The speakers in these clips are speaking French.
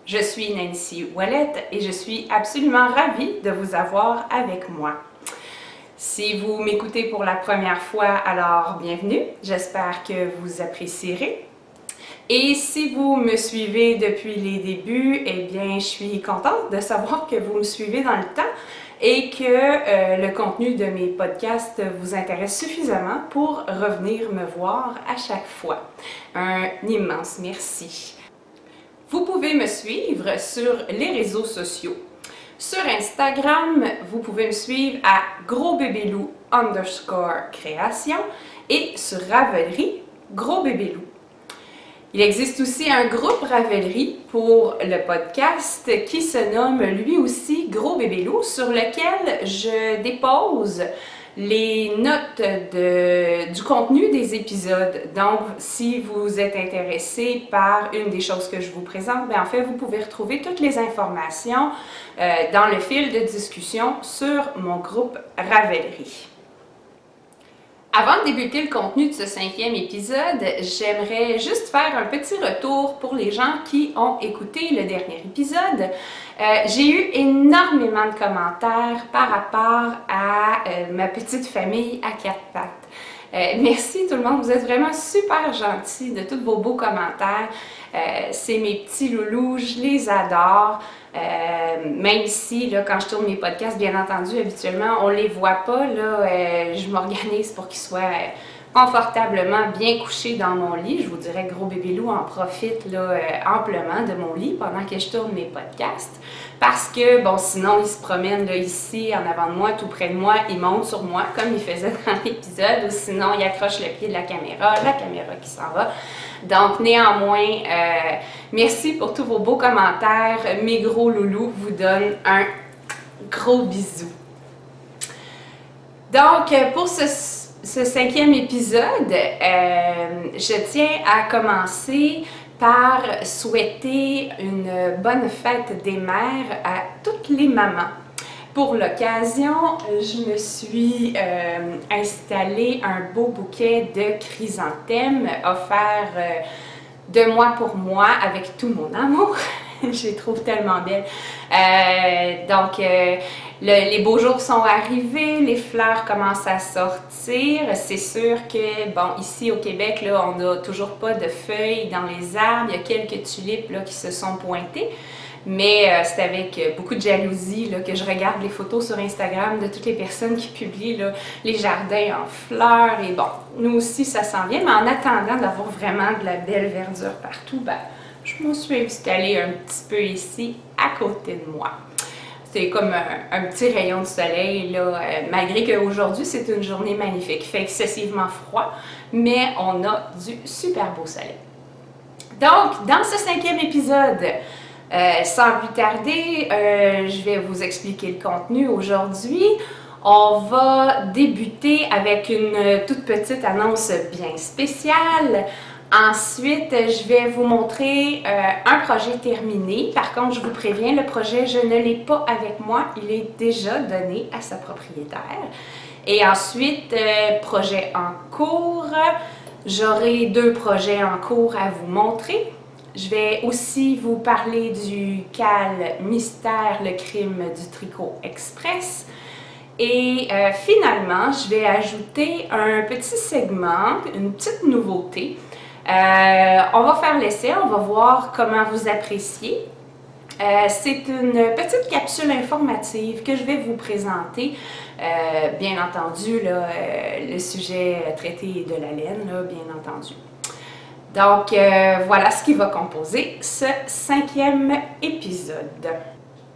Je suis Nancy Ouellette et je suis absolument ravie de vous avoir avec moi. Si vous m'écoutez pour la première fois, alors bienvenue. J'espère que vous apprécierez. Et si vous me suivez depuis les débuts, eh bien, je suis contente de savoir que vous me suivez dans le temps et que le contenu de mes podcasts vous intéresse suffisamment pour revenir me voir à chaque fois. Un immense merci. Vous pouvez me suivre sur les réseaux sociaux. Sur Instagram, vous pouvez me suivre à grosbébélou_création et sur Ravelry, grosbébélou. Il existe aussi un groupe Ravelry pour le podcast qui se nomme lui aussi Gros Bébé Loup, sur lequel je dépose les notes du contenu des épisodes. Donc, si vous êtes intéressé par une des choses que je vous présente, bien, en fait, vous pouvez retrouver toutes les informations dans le fil de discussion sur mon groupe Ravelry. Avant de débuter le contenu de ce 5e épisode, j'aimerais juste faire un petit retour pour les gens qui ont écouté le dernier épisode. J'ai eu énormément de commentaires par rapport à ma petite famille à quatre pattes. Merci tout le monde, vous êtes vraiment super gentils de tous vos beaux commentaires. C'est mes petits loulous, je les adore. Même si, là, quand je tourne mes podcasts, bien entendu, habituellement, on ne les voit pas. Là, je m'organise pour qu'ils soient confortablement bien couchés dans mon lit. Je vous dirais que Gros Bébé Loup en profite là, amplement de mon lit pendant que je tourne mes podcasts. Parce que, bon, sinon, il se promène là, ici, en avant de moi, tout près de moi, il monte sur moi, comme il faisait dans l'épisode, ou sinon, il accroche le pied de la caméra qui s'en va. Donc, néanmoins, merci pour tous vos beaux commentaires. Mes gros loulous vous donnent un gros bisou. Donc, pour ce 5e épisode, je tiens à commencer par souhaiter une bonne fête des mères à toutes les mamans. Pour l'occasion, je me suis installé un beau bouquet de chrysanthèmes offert de moi pour moi avec tout mon amour. Je les trouve tellement belles. Les beaux jours sont arrivés, les fleurs commencent à sortir. C'est sûr que, bon, ici au Québec, là, on n'a toujours pas de feuilles dans les arbres. Il y a quelques tulipes là, qui se sont pointées. Mais c'est avec beaucoup de jalousie là, que je regarde les photos sur Instagram de toutes les personnes qui publient là, les jardins en fleurs. Et bon, nous aussi, ça s'en vient. Mais en attendant d'avoir vraiment de la belle verdure partout, ben, je me suis installée un petit peu ici, à côté de moi. C'est comme un petit rayon de soleil, là, malgré qu'aujourd'hui, c'est une journée magnifique. Il fait excessivement froid, mais on a du super beau soleil. Donc, dans ce 5e épisode, sans plus tarder, je vais vous expliquer le contenu aujourd'hui. On va débuter avec une toute petite annonce bien spéciale. Ensuite, je vais vous montrer un projet terminé. Par contre, je vous préviens, le projet, je ne l'ai pas avec moi. Il est déjà donné à sa propriétaire. Et ensuite, projet en cours. J'aurai 2 projets en cours à vous montrer. Je vais aussi vous parler du CAL Mystère, le crime du tricot express. Et finalement, je vais ajouter un petit segment, une petite nouveauté. On va faire l'essai, on va voir comment vous appréciez. C'est une petite capsule informative que je vais vous présenter. Bien entendu, là, le sujet traité est de la laine, là, bien entendu. Donc, voilà ce qui va composer ce 5e épisode.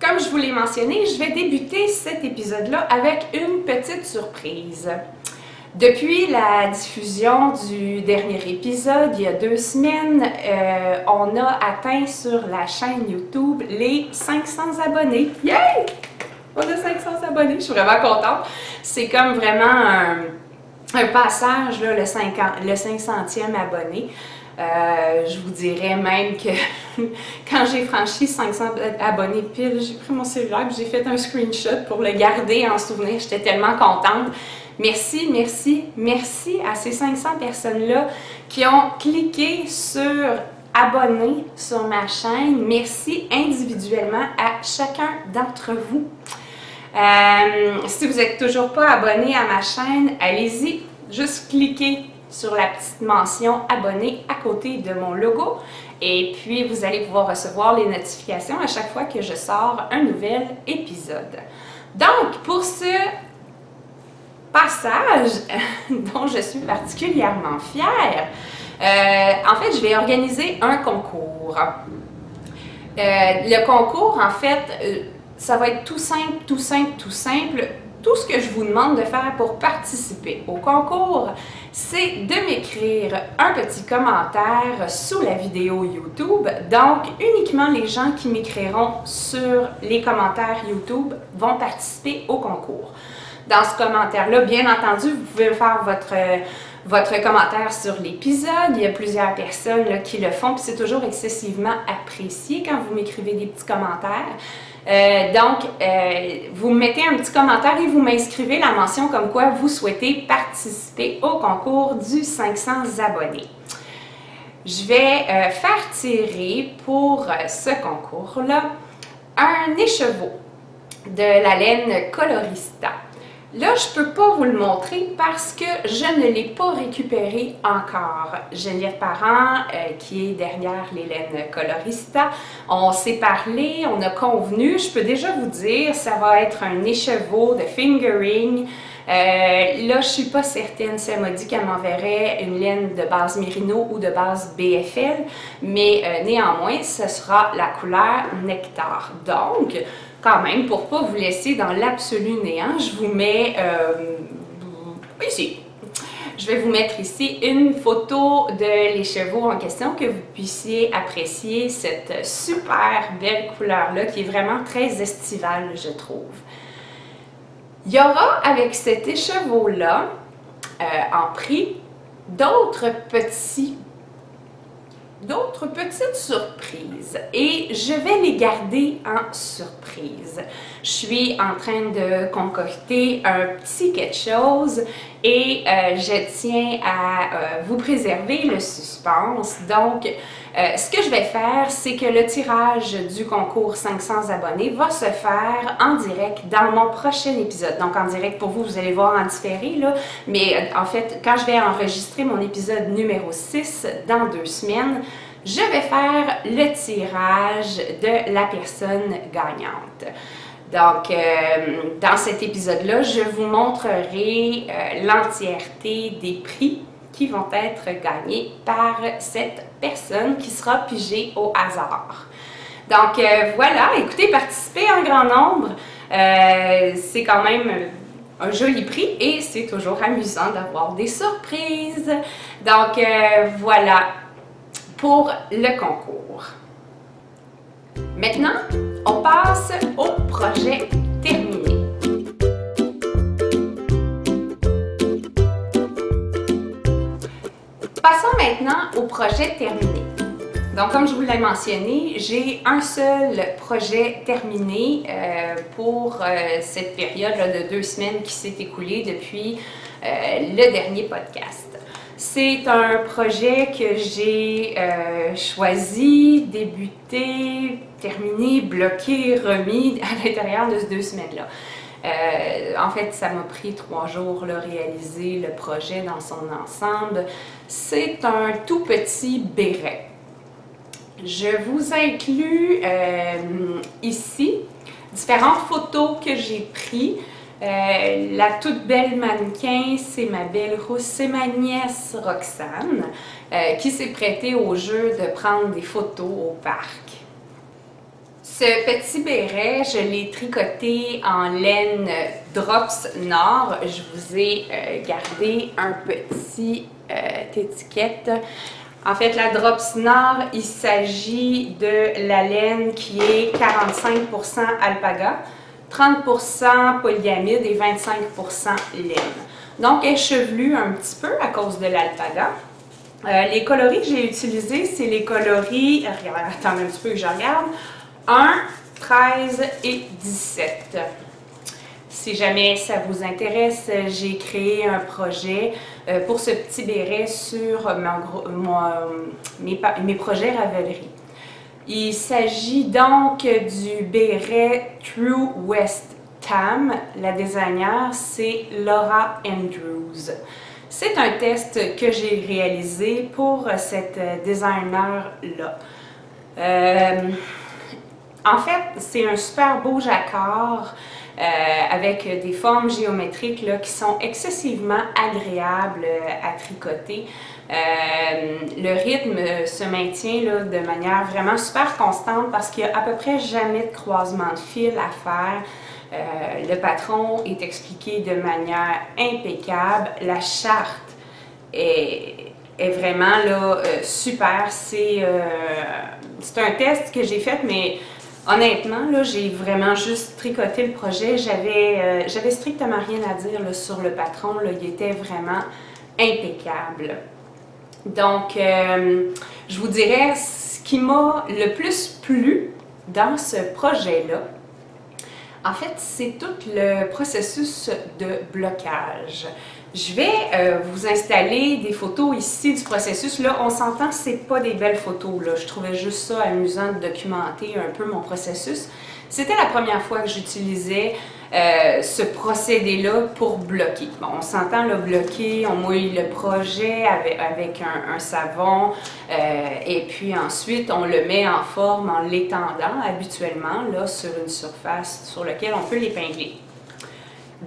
Comme je vous l'ai mentionné, je vais débuter cet épisode-là avec une petite surprise. Depuis la diffusion du dernier épisode, il y a 2 semaines, on a atteint sur la chaîne YouTube les 500 abonnés. Yay! On a 500 abonnés, je suis vraiment contente. C'est comme vraiment un passage, là, le 500e abonné. Je vous dirais même que quand j'ai franchi 500 abonnés pile, j'ai pris mon cellulaire et j'ai fait un screenshot pour le garder en souvenir. J'étais tellement contente. Merci, merci, merci à ces 500 personnes-là qui ont cliqué sur abonnés sur ma chaîne. Merci individuellement à chacun d'entre vous. Si vous n'êtes toujours pas abonné à ma chaîne, allez-y, juste cliquez sur la petite mention abonné à côté de mon logo et puis vous allez pouvoir recevoir les notifications à chaque fois que je sors un nouvel épisode. Donc, pour ce passage dont je suis particulièrement fière, en fait, je vais organiser un concours. Le concours, en fait, ça va être tout simple, tout simple, tout simple. Tout ce que je vous demande de faire pour participer au concours, c'est de m'écrire un petit commentaire sous la vidéo YouTube. Donc, uniquement les gens qui m'écriront sur les commentaires YouTube vont participer au concours. Dans ce commentaire-là, bien entendu, vous pouvez faire votre commentaire sur l'épisode. Il y a plusieurs personnes là, qui le font, puis c'est toujours excessivement apprécié quand vous m'écrivez des petits commentaires. Vous mettez un petit commentaire et vous m'inscrivez la mention comme quoi vous souhaitez participer au concours du 500 abonnés. Je vais faire tirer pour ce concours-là un écheveau de la laine Colorista. Là, je ne peux pas vous le montrer parce que je ne l'ai pas récupéré encore. Geneviève Parent, qui est derrière les laines Colorista, on s'est parlé, on a convenu. Je peux déjà vous dire, ça va être un écheveau de fingering. Là, je ne suis pas certaine si elle m'a dit qu'elle m'enverrait une laine de base Merino ou de base BFL, mais néanmoins, ce sera la couleur Nectar. Donc, quand même, pour ne pas vous laisser dans l'absolu néant, je vous mets ici. Je vais vous mettre ici une photo de l'écheveau en question, que vous puissiez apprécier cette super belle couleur-là, qui est vraiment très estivale, je trouve. Il y aura avec cet écheveau-là, en prix, d'autres petites surprises et je vais les garder en surprise. Je suis en train de concocter un petit quelque chose et je tiens à vous préserver le suspense. Donc, ce que je vais faire, c'est que le tirage du concours 500 abonnés va se faire en direct dans mon prochain épisode. Donc, en direct pour vous, vous allez voir en différé, là. Mais en fait, quand je vais enregistrer mon épisode numéro 6 dans 2 semaines, je vais faire le tirage de la personne gagnante. Donc, dans cet épisode-là, je vous montrerai l'entièreté des prix qui vont être gagnés par cette personne qui sera pigée au hasard. Donc, voilà, écoutez, participez en grand nombre. C'est quand même un joli prix et c'est toujours amusant d'avoir des surprises. Donc, voilà pour le concours. Maintenant, on passe au projet terminé. Passons maintenant au projet terminé. Donc, comme je vous l'ai mentionné, j'ai un seul projet terminé pour cette période là, de 2 semaines qui s'est écoulée depuis le dernier podcast. C'est un projet que j'ai choisi, débuté, terminé, bloqué, remis à l'intérieur de ces 2 semaines-là. En fait, ça m'a pris 3 jours de réaliser le projet dans son ensemble. C'est un tout petit béret. Je vous inclus ici différentes photos que j'ai prises. La toute belle mannequin, c'est ma belle rousse, c'est ma nièce Roxane qui s'est prêtée au jeu de prendre des photos au parc. Ce petit béret, je l'ai tricoté en laine Drops Nord. Je vous ai gardé un petit étiquette. En fait, la Drops Nord, il s'agit de la laine qui est 45% alpaga, 30% polyamide et 25% laine. Donc, elle est chevelue un petit peu à cause de l'alpaga. Les coloris que j'ai utilisés, c'est les coloris, attendez un petit peu que je regarde, 1, 13 et 17. Si jamais ça vous intéresse, j'ai créé un projet pour ce petit béret sur mes projets Ravelry. Il s'agit donc du béret True West Tam. La designer, c'est Laura Andrews. C'est un test que j'ai réalisé pour cette designer-là. En fait, c'est un super beau jacquard avec des formes géométriques là, qui sont excessivement agréables à tricoter. Le rythme se maintient là, de manière vraiment super constante parce qu'il n'y a à peu près jamais de croisement de fil à faire. Le patron est expliqué de manière impeccable. La charte est vraiment là, super. C'est un test que j'ai fait, mais honnêtement, là, j'ai vraiment juste tricoté le projet. J'avais strictement rien à dire là, sur le patron. Là, il était vraiment impeccable. Donc, je vous dirais ce qui m'a le plus plu dans ce projet-là. En fait, c'est tout le processus de blocage. Je vais vous installer des photos ici du processus. Là, on s'entend, c'est pas des belles photos. Là. Je trouvais juste ça amusant de documenter un peu mon processus. C'était la première fois que j'utilisais ce procédé-là pour bloquer. Bon, on s'entend, là, bloquer, on mouille le projet avec un savon et puis ensuite on le met en forme en l'étendant habituellement là, sur une surface sur laquelle on peut l'épingler.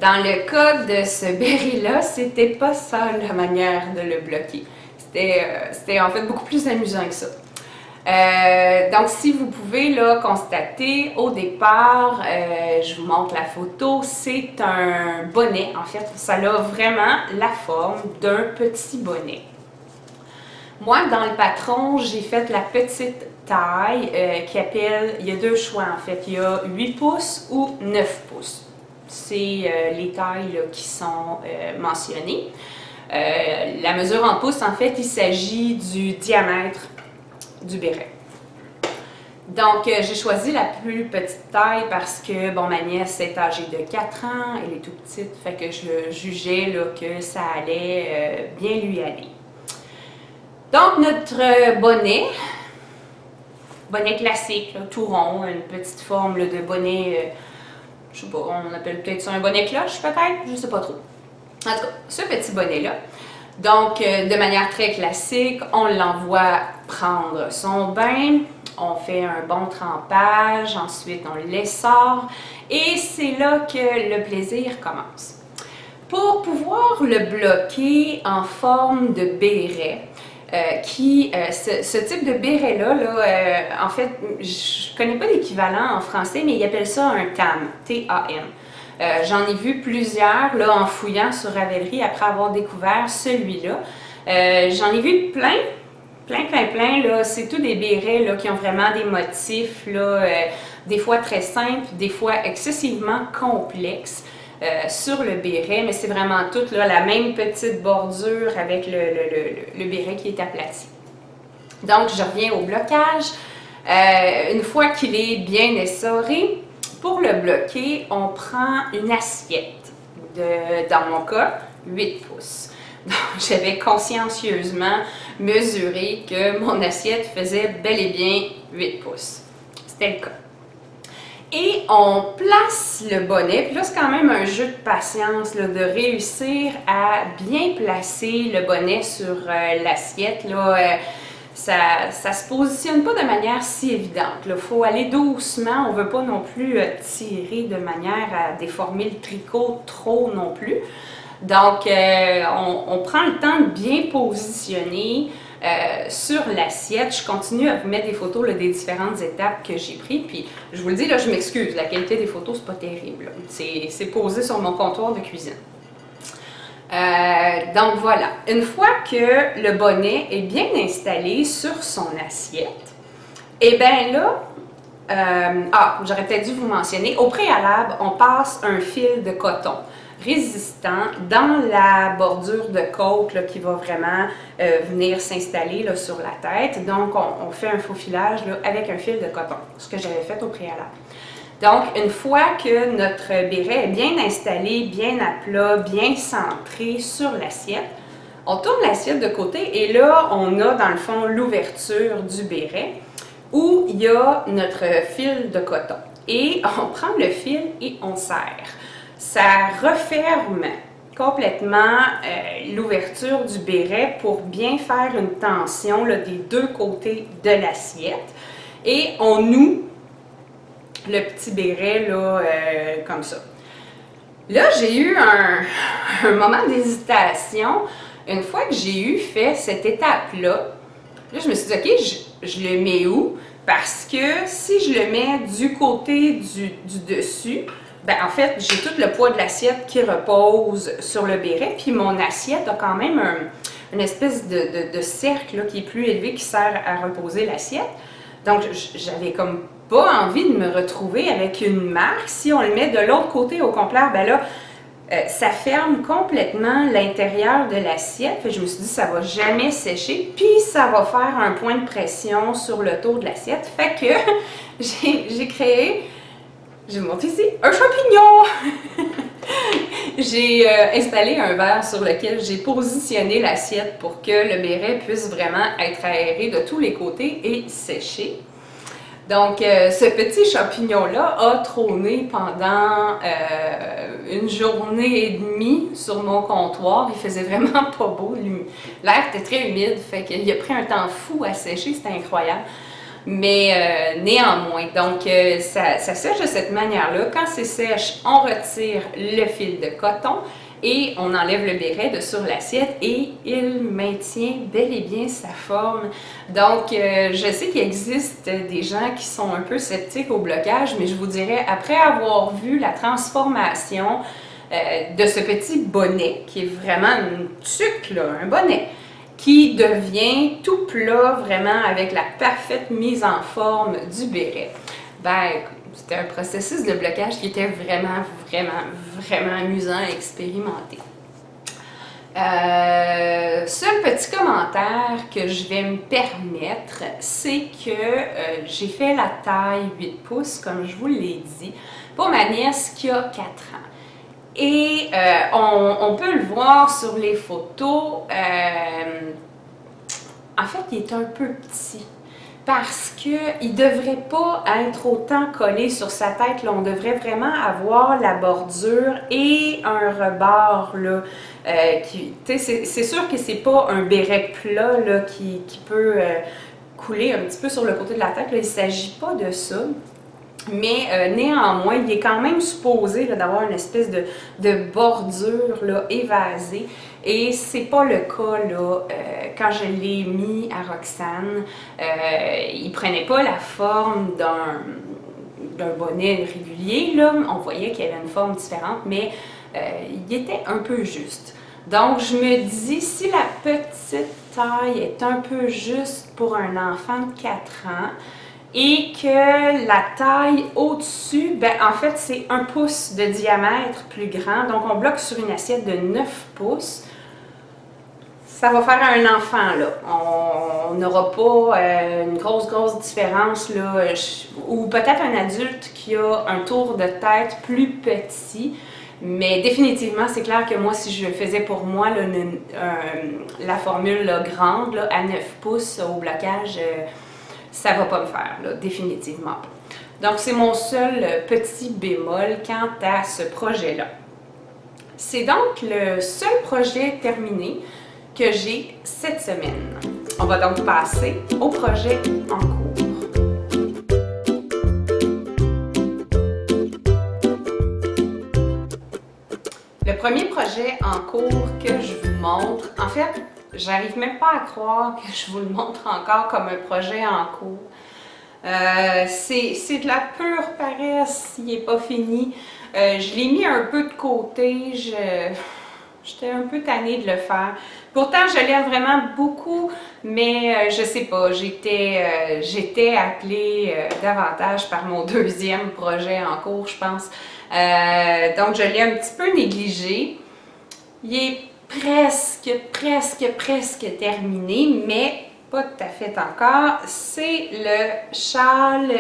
Dans le cas de ce béret-là, c'était pas ça la manière de le bloquer. C'était en fait beaucoup plus amusant que ça. Donc, si vous pouvez là, constater, au départ, je vous montre la photo, c'est un bonnet. En fait, ça a vraiment la forme d'un petit bonnet. Moi, dans le patron, j'ai fait la petite taille il y a deux choix en fait. Il y a 8 pouces ou 9 pouces. C'est les tailles là, qui sont mentionnées. La mesure en pouces, en fait, il s'agit du diamètre du béret. Donc, j'ai choisi la plus petite taille parce que, bon, ma nièce est âgée de 4 ans, elle est toute petite, fait que je jugeais là, que ça allait bien lui aller. Donc, notre bonnet classique, là, tout rond, une petite forme là, de bonnet, je sais pas, on appelle peut-être ça un bonnet cloche, peut-être, je sais pas trop. En tout cas, ce petit bonnet-là. Donc, de manière très classique, on l'envoie prendre son bain, on fait un bon trempage, ensuite on l'essore et c'est là que le plaisir commence. Pour pouvoir le bloquer en forme de béret, ce type de béret-là, en fait, je ne connais pas d'équivalent en français, mais ils appellent ça un tam, T-A-M. J'en ai vu plusieurs là, en fouillant sur Ravelry après avoir découvert celui-là. J'en ai vu plein. C'est tous des bérets là, qui ont vraiment des motifs, là, des fois très simples, des fois excessivement complexes sur le béret, mais c'est vraiment tout là, la même petite bordure avec le béret qui est aplati. Donc, je reviens au blocage. Une fois qu'il est bien essoré, pour le bloquer, on prend une assiette, dans mon cas, 8 pouces. Donc, j'avais consciencieusement mesuré que mon assiette faisait bel et bien 8 pouces. C'était le cas. Et on place le bonnet, puis là c'est quand même un jeu de patience là, de réussir à bien placer le bonnet sur l'assiette. Ça se positionne pas de manière si évidente. Il faut aller doucement, on ne veut pas non plus tirer de manière à déformer le tricot trop non plus. Donc, on prend le temps de bien positionner sur l'assiette. Je continue à vous mettre des photos là, des différentes étapes que j'ai prises. Puis, je vous le dis, là, je m'excuse, la qualité des photos, c'est pas terrible. C'est posé sur mon comptoir de cuisine. Donc voilà, une fois que le bonnet est bien installé sur son assiette, et bien là, j'aurais peut-être dû vous mentionner, au préalable, on passe un fil de coton résistant dans la bordure de côte là, qui va vraiment venir s'installer là, sur la tête. Donc on fait un faux filage là, avec un fil de coton, ce que j'avais fait au préalable. Donc, une fois que notre béret est bien installé, bien à plat, bien centré sur l'assiette, On tourne l'assiette de côté et là, on a dans le fond l'ouverture du béret où il y a notre fil de coton. Et on prend le fil et on serre. Ça referme complètement l'ouverture du béret pour bien faire une tension là, des deux côtés de l'assiette. Et on noue le petit béret là, comme ça. Là, j'ai eu un moment d'hésitation. Une fois que j'ai fait cette étape-là, là, je me suis dit, OK, je le mets où? Parce que si je le mets du côté du dessus, ben en fait, j'ai tout le poids de l'assiette qui repose sur le béret, puis mon assiette a quand même une espèce de cercle là, qui est plus élevé qui sert à reposer l'assiette. Donc, j'avais comme pas envie de me retrouver avec une marque. Si on le met de l'autre côté au complet, ben là, ça ferme complètement l'intérieur de l'assiette. Je me suis dit, ça va jamais sécher, puis ça va faire un point de pression sur le tour de l'assiette. Fait que j'ai créé, je vous montre ici, un champignon! J'ai installé un verre sur lequel j'ai positionné l'assiette pour que le béret puisse vraiment être aéré de tous les côtés et sécher. Donc, ce petit champignon-là a trôné pendant une journée et demie sur mon comptoir. Il faisait vraiment pas beau. L'air était très humide, fait qu'il a pris un temps fou à sécher, c'était incroyable. Mais néanmoins, donc ça sèche de cette manière-là. Quand c'est sèche, on retire le fil de coton et on enlève le béret de sur l'assiette et il maintient bel et bien sa forme. Donc, je sais qu'il existe des gens qui sont un peu sceptiques au blocage, mais je vous dirais, après avoir vu la transformation de ce petit bonnet, qui est vraiment une tuque, là, un bonnet, qui devient tout plat, vraiment avec la parfaite mise en forme du béret. Ben, c'était un processus de blocage qui était vraiment amusant à expérimenter. Seul petit commentaire que je vais me permettre, c'est que j'ai fait la taille 8 pouces, comme je vous l'ai dit, pour ma nièce qui a 4 ans. Et on peut le voir sur les photos, en fait, il est un peu petit parce qu'il ne devrait pas être autant collé sur sa tête. Là. On devrait vraiment avoir la bordure et un rebord. Là, c'est sûr que c'est pas un béret plat là, qui peut couler un petit peu sur le côté de la tête. Là. Il ne s'agit pas de ça. Mais néanmoins, il est quand même supposé d'avoir une espèce de bordure là, évasée. Et c'est pas le cas là, quand je l'ai mis à Roxane. Il prenait pas la forme d'un bonnet régulier. Là. On voyait qu'il avait une forme différente, mais il était un peu juste. Donc, je me dis, si la petite taille est un peu juste pour un enfant de 4 ans, et que la taille au-dessus, ben en fait, c'est 1 pouce de diamètre plus grand. Donc, on bloque sur une assiette de 9 pouces. Ça va faire un enfant, là. On n'aura pas une grosse différence, là. Ou peut-être un adulte qui a un tour de tête plus petit. Mais définitivement, c'est clair que moi, si je le faisais pour moi, là, la formule là, grande, là, à 9 pouces au blocage, ça va pas me faire, là, définitivement pas. Donc, c'est mon seul petit bémol quant à ce projet-là. C'est donc le seul projet terminé que j'ai cette semaine. On va donc passer au projet en cours. Le premier projet en cours que je vous montre, en fait, j'arrive même pas à croire que je vous le montre encore comme un projet en cours. C'est de la pure paresse, il n'est pas fini. Je l'ai mis un peu de côté, j'étais un peu tannée de le faire. Pourtant, je l'aime vraiment beaucoup, mais je sais pas, j'étais appelée davantage par mon deuxième projet en cours, je pense. Donc, je l'ai un petit peu négligé. Il est presque terminé, mais pas tout à fait encore. C'est le châle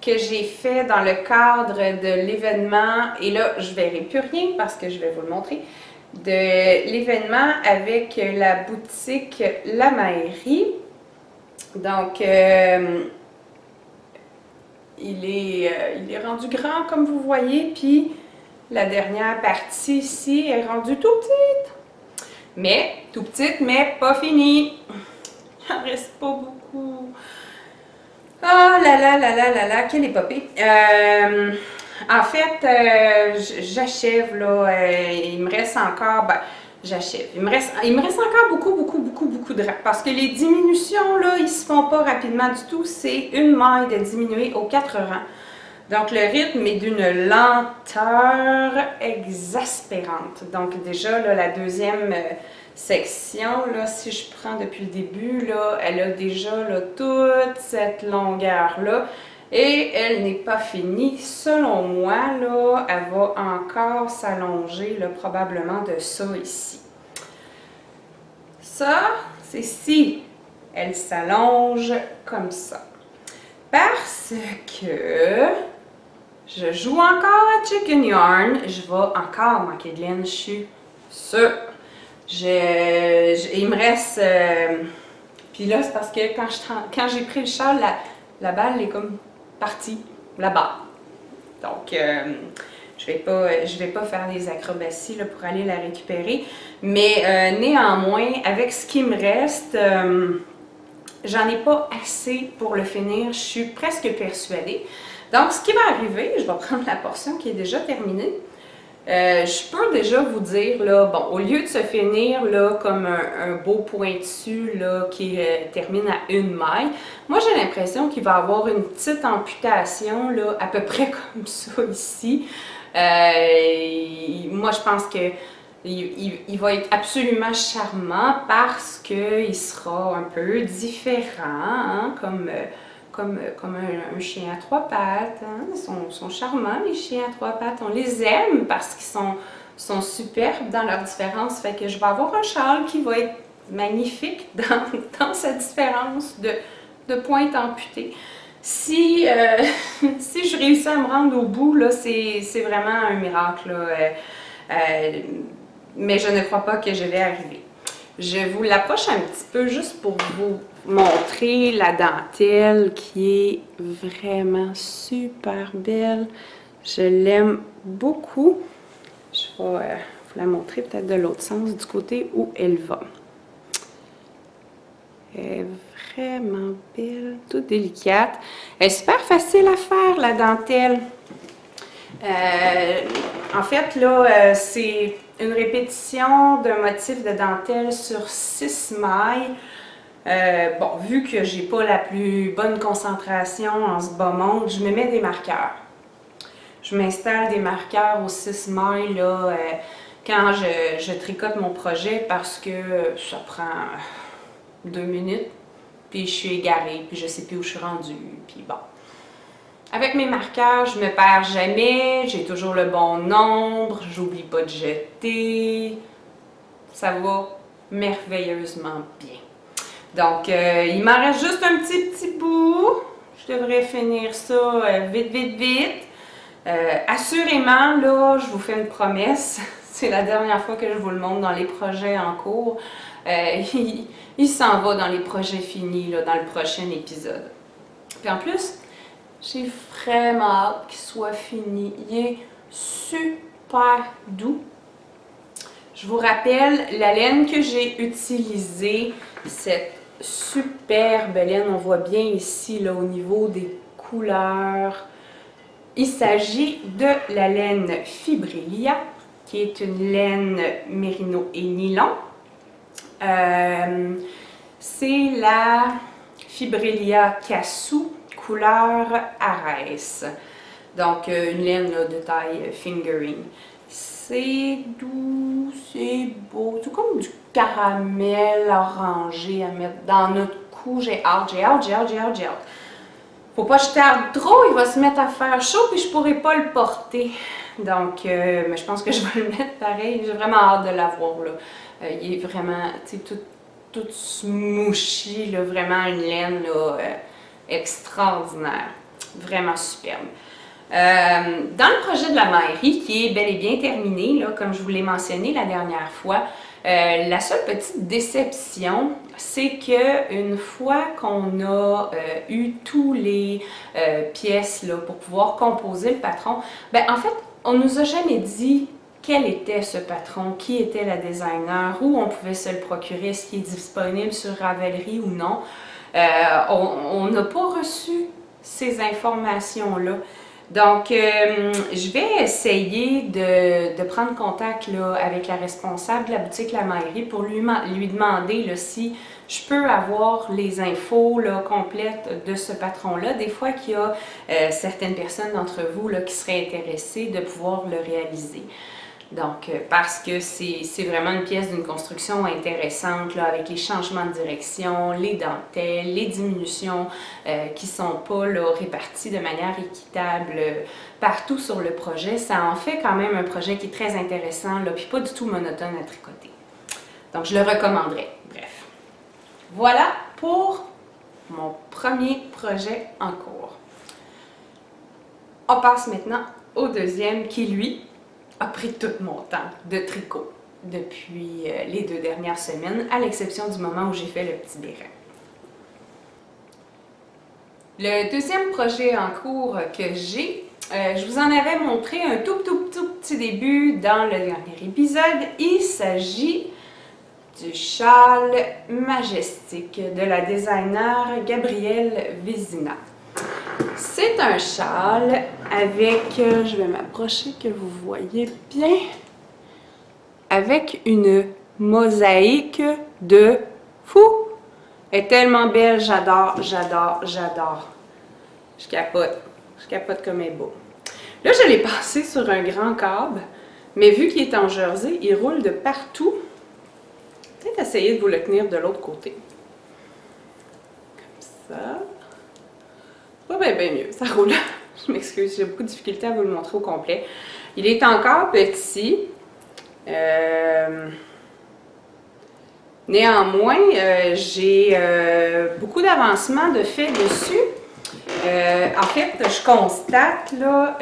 que j'ai fait dans le cadre de l'événement. Et là, je ne verrai plus rien parce que je vais vous le montrer. de l'événement avec la boutique La Mairie. Donc, il est rendu grand comme vous voyez, puis la dernière partie ici est rendue tout petite. Mais, tout petite, mais pas finie. Il en reste pas beaucoup. Oh là là là là là là, quelle épopée. En fait, j'achève là. Il me reste encore. Ben, j'achève. Il me reste encore beaucoup de rang. Parce que les diminutions, là, ils se font pas rapidement du tout. C'est une maille de diminuer aux 4 rangs. Donc, le rythme est d'une lenteur exaspérante. Donc, déjà, là, la deuxième section, là, si je prends depuis le début, là, elle a déjà là, toute cette longueur-là. Et elle n'est pas finie. Selon moi, là, elle va encore s'allonger, là, probablement de ça ici. Ça, c'est si elle s'allonge comme ça. Parce que je joue encore à Chicken Yarn, je vais encore manquer de laine, je suis sûre. Il me reste... puis là, c'est parce que quand j'ai pris le châle, la balle est comme partie là-bas. Donc, je vais pas faire des acrobaties là, pour aller la récupérer. Mais néanmoins, avec ce qui me reste, j'en ai pas assez pour le finir. Je suis presque persuadée. Donc, ce qui va arriver, je vais prendre la portion qui est déjà terminée. Je peux déjà vous dire, là, bon, au lieu de se finir là, comme un beau pointu là, qui termine à une maille, moi j'ai l'impression qu'il va avoir une petite amputation là, à peu près comme ça ici. Moi je pense que il va être absolument charmant parce qu'il sera un peu différent, hein, comme un chien à trois pattes. Hein? Ils sont charmants, les chiens à trois pattes. On les aime parce qu'ils sont superbes dans leur différence. Fait que je vais avoir un châle qui va être magnifique dans sa différence de pointe amputée. Si je réussis à me rendre au bout, là, c'est vraiment un miracle. Là. Mais je ne crois pas que je vais arriver. Je vous l'approche un petit peu juste pour vous montrer la dentelle qui est vraiment super belle. Je l'aime beaucoup. Je vais vous la montrer peut-être de l'autre sens, du côté où elle va. Elle est vraiment belle, toute délicate. Elle est super facile à faire, la dentelle. En fait, là, c'est une répétition d'un motif de dentelle sur 6 mailles. Bon, vu que j'ai pas la plus bonne concentration en ce bas monde, je me mets des marqueurs. Je m'installe des marqueurs aux 6 mailles là, quand je tricote mon projet parce que ça prend 2 minutes, puis je suis égarée, puis je sais plus où je suis rendue, puis bon. Avec mes marqueurs, je me perds jamais, j'ai toujours le bon nombre, j'oublie pas de jeter. Ça va merveilleusement bien. Donc, il m'en reste juste un petit bout. Je devrais finir ça vite. Assurément, là, je vous fais une promesse. C'est la dernière fois que je vous le montre dans les projets en cours. Il s'en va dans les projets finis, là, dans le prochain épisode. Puis en plus, j'ai vraiment hâte qu'il soit fini. Il est super doux. Je vous rappelle la laine que j'ai utilisée, cette superbe laine, on voit bien ici là, au niveau des couleurs. Il s'agit de la laine Fibrillia, qui est une laine mérino et nylon. C'est la Fibrillia Cassou, couleur Arès. Donc, une laine là, de taille fingering. C'est doux, c'est beau. C'est comme du caramel orangé à mettre dans notre cou. J'ai hâte. Faut pas que je tarde trop, il va se mettre à faire chaud puis je pourrai pas le porter. Donc, mais je pense que je vais le mettre pareil. J'ai vraiment hâte de l'avoir là. Il est vraiment, tu sais, tout smooshy, là, vraiment une laine là, extraordinaire. Vraiment superbe. Dans le projet de la mairie, qui est bel et bien terminé, là, comme je vous l'ai mentionné la dernière fois, la seule petite déception, c'est que une fois qu'on a eu tous les pièces là, pour pouvoir composer le patron, ben en fait, on nous a jamais dit quel était ce patron, qui était la designer, où on pouvait se le procurer, est-ce qu'il est disponible sur Ravelry ou non. On n'a pas reçu ces informations-là. Donc, je vais essayer de prendre contact là, avec la responsable de la boutique La Mairie pour lui demander là, si je peux avoir les infos là, complètes de ce patron-là. Des fois qu'il y a certaines personnes d'entre vous là, qui seraient intéressées de pouvoir le réaliser. Donc, parce que c'est vraiment une pièce d'une construction intéressante, là, avec les changements de direction, les dentelles, les diminutions qui ne sont pas là, réparties de manière équitable partout sur le projet. Ça en fait quand même un projet qui est très intéressant, là, puis pas du tout monotone à tricoter. Donc, je le recommanderais. Bref. Voilà pour mon premier projet en cours. On passe maintenant au deuxième qui, lui, a pris tout mon temps de tricot depuis les 2 dernières semaines, à l'exception du moment où j'ai fait le petit béret. Le deuxième projet en cours que j'ai, je vous en avais montré un tout petit début dans le dernier épisode. Il s'agit du châle majestique de la designer Gabrielle Vézina. C'est un châle avec, je vais m'approcher que vous voyez bien, avec une mosaïque de fou. Elle est tellement belle, j'adore, j'adore, j'adore. Je capote comme elle est beau. Là, je l'ai passé sur un grand câble, mais vu qu'il est en jersey, il roule de partout. Peut-être essayer de vous le tenir de l'autre côté. Comme ça. Pas bien mieux, ça roule. Je m'excuse, j'ai beaucoup de difficulté à vous le montrer au complet. Il est encore petit. Néanmoins, j'ai beaucoup d'avancement de fait dessus. En fait, je constate là,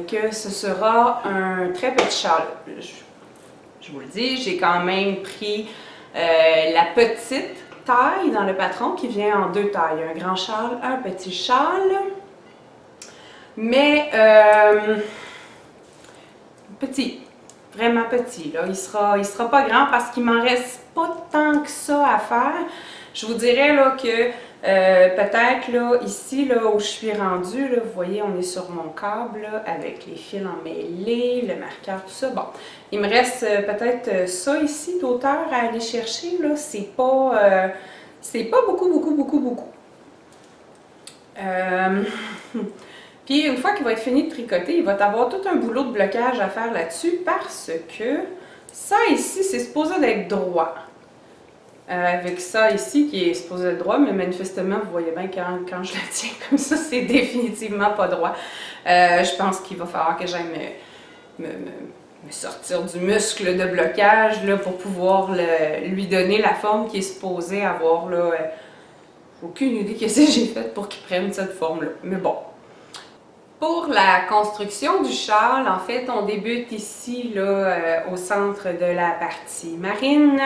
que ce sera un très petit châle. Je vous le dis, j'ai quand même pris la petite taille dans le patron qui vient en 2 tailles. Un grand châle, un petit châle. Mais petit, vraiment petit. Là. Il sera pas grand parce qu'il m'en reste pas tant que ça à faire. Je vous dirais là, que peut-être là, ici là, où je suis rendue, là, vous voyez, on est sur mon câble là, avec les fils emmêlés, le marqueur, tout ça. Bon, il me reste peut-être ça ici d'auteur à aller chercher. Là, c'est pas beaucoup. Puis une fois qu'il va être fini de tricoter, il va avoir tout un boulot de blocage à faire là-dessus parce que ça ici, c'est supposé d'être droit. Avec ça ici qui est supposé être droit, mais manifestement, vous voyez bien quand je le tiens comme ça, c'est définitivement pas droit. Je pense qu'il va falloir que j'aille me sortir du muscle de blocage là, pour pouvoir lui donner la forme qui est supposée avoir. Là, aucune idée de ce que j'ai fait pour qu'il prenne cette forme-là. Mais bon. Pour la construction du châle, en fait, on débute ici là, au centre de la partie marine.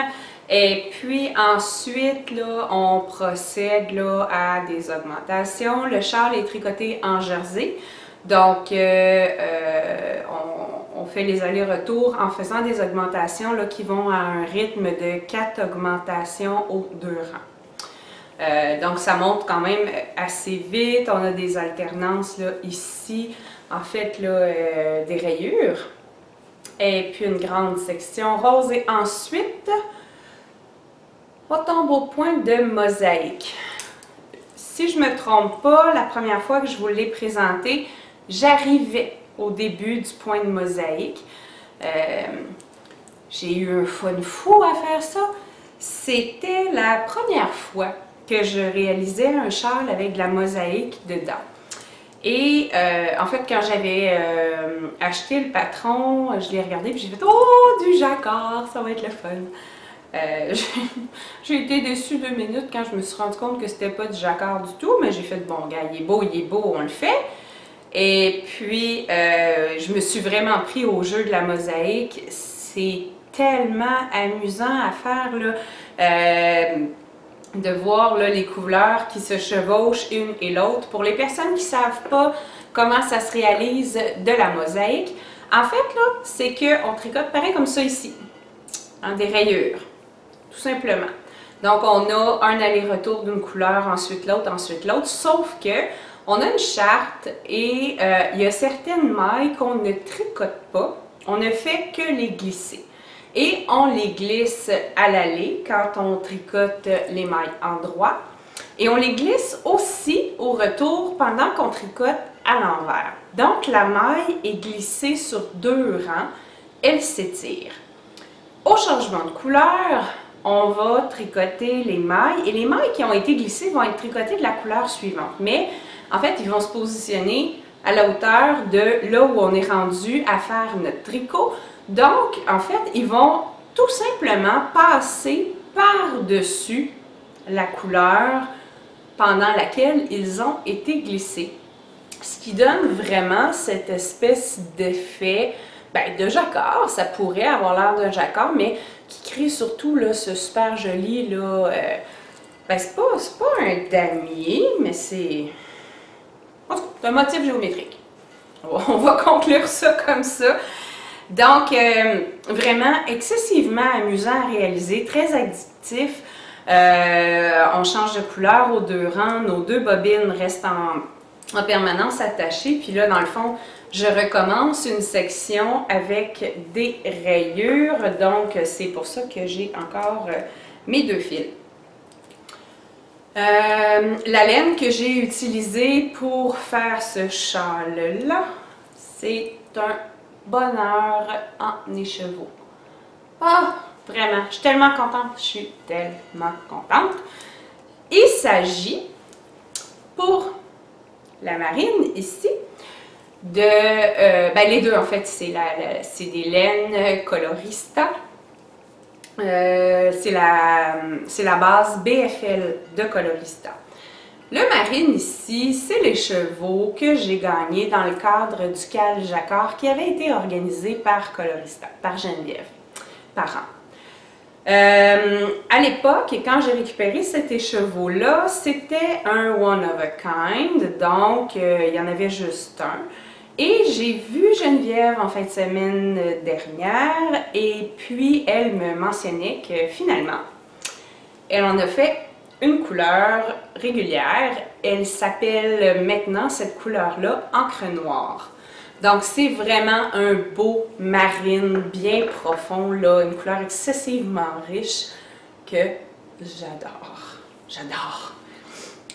Et puis ensuite, là, on procède là, à des augmentations. Le châle est tricoté en jersey. Donc, on fait les allers-retours en faisant des augmentations là, qui vont à un rythme de 4 augmentations aux 2 rangs. Donc, ça monte quand même assez vite. On a des alternances là, ici, en fait, là, des rayures. Et puis, une grande section rose. Et ensuite, on tombe au point de mosaïque. Si je ne me trompe pas, la première fois que je vous l'ai présenté, j'arrivais au début du point de mosaïque. J'ai eu un fun fou à faire ça. C'était la première fois que je réalisais un châle avec de la mosaïque dedans. Et en fait, quand j'avais acheté le patron, je l'ai regardé et j'ai fait « Oh, du jacquard, ça va être le fun! » J'ai été déçue 2 minutes quand je me suis rendu compte que c'était pas du jacquard du tout, mais j'ai fait « Bon, gars, il est beau, on le fait. » Et puis, je me suis vraiment pris au jeu de la mosaïque. C'est tellement amusant à faire, là, de voir là, les couleurs qui se chevauchent une et l'autre. Pour les personnes qui ne savent pas comment ça se réalise de la mosaïque, en fait, là, c'est qu'on tricote pareil comme ça ici, en des rayures, tout simplement. Donc, on a un aller-retour d'une couleur, ensuite l'autre, sauf que on a une charte et il y a certaines mailles qu'on ne tricote pas, on ne fait que les glisser. Et on les glisse à l'aller quand on tricote les mailles en droit. Et on les glisse aussi au retour pendant qu'on tricote à l'envers. Donc, la maille est glissée sur 2 rangs, elle s'étire. Au changement de couleur, on va tricoter les mailles et les mailles qui ont été glissées vont être tricotées de la couleur suivante. Mais en fait, ils vont se positionner à la hauteur de là où on est rendu à faire notre tricot. Donc, en fait, ils vont tout simplement passer par-dessus la couleur pendant laquelle ils ont été glissés. Ce qui donne vraiment cette espèce d'effet de jacquard. Ça pourrait avoir l'air d'un jacquard, mais qui crée surtout là, ce super joli, là, c'est pas un damier, mais c'est un motif géométrique. On va conclure ça comme ça. Donc, vraiment excessivement amusant à réaliser, très addictif. On change de couleur aux 2 rangs, nos 2 bobines restent en permanence attachées. Puis là, dans le fond, je recommence une section avec des rayures. Donc, c'est pour ça que j'ai encore mes 2 fils. La laine que j'ai utilisée pour faire ce châle-là, c'est un bonheur en écheveau. Ah, vraiment, je suis tellement contente, je suis tellement contente. Il s'agit, pour la marine ici, de, les deux en fait, c'est des laines Colorista. C'est la base BFL de Colorista. Le marine ici, c'est les chevaux que j'ai gagnés dans le cadre du Cal Jacquard qui avait été organisé par Colorista, par Geneviève, par an. À l'époque, et quand j'ai récupéré cet écheveau-là, c'était un one of a kind, donc il y en avait juste un. Et j'ai vu Geneviève en fin de semaine dernière, et puis elle me mentionnait que finalement, elle en a fait une couleur régulière. Elle s'appelle maintenant, cette couleur-là, encre noire. Donc, c'est vraiment un beau marine bien profond, là, une couleur excessivement riche que j'adore. J'adore.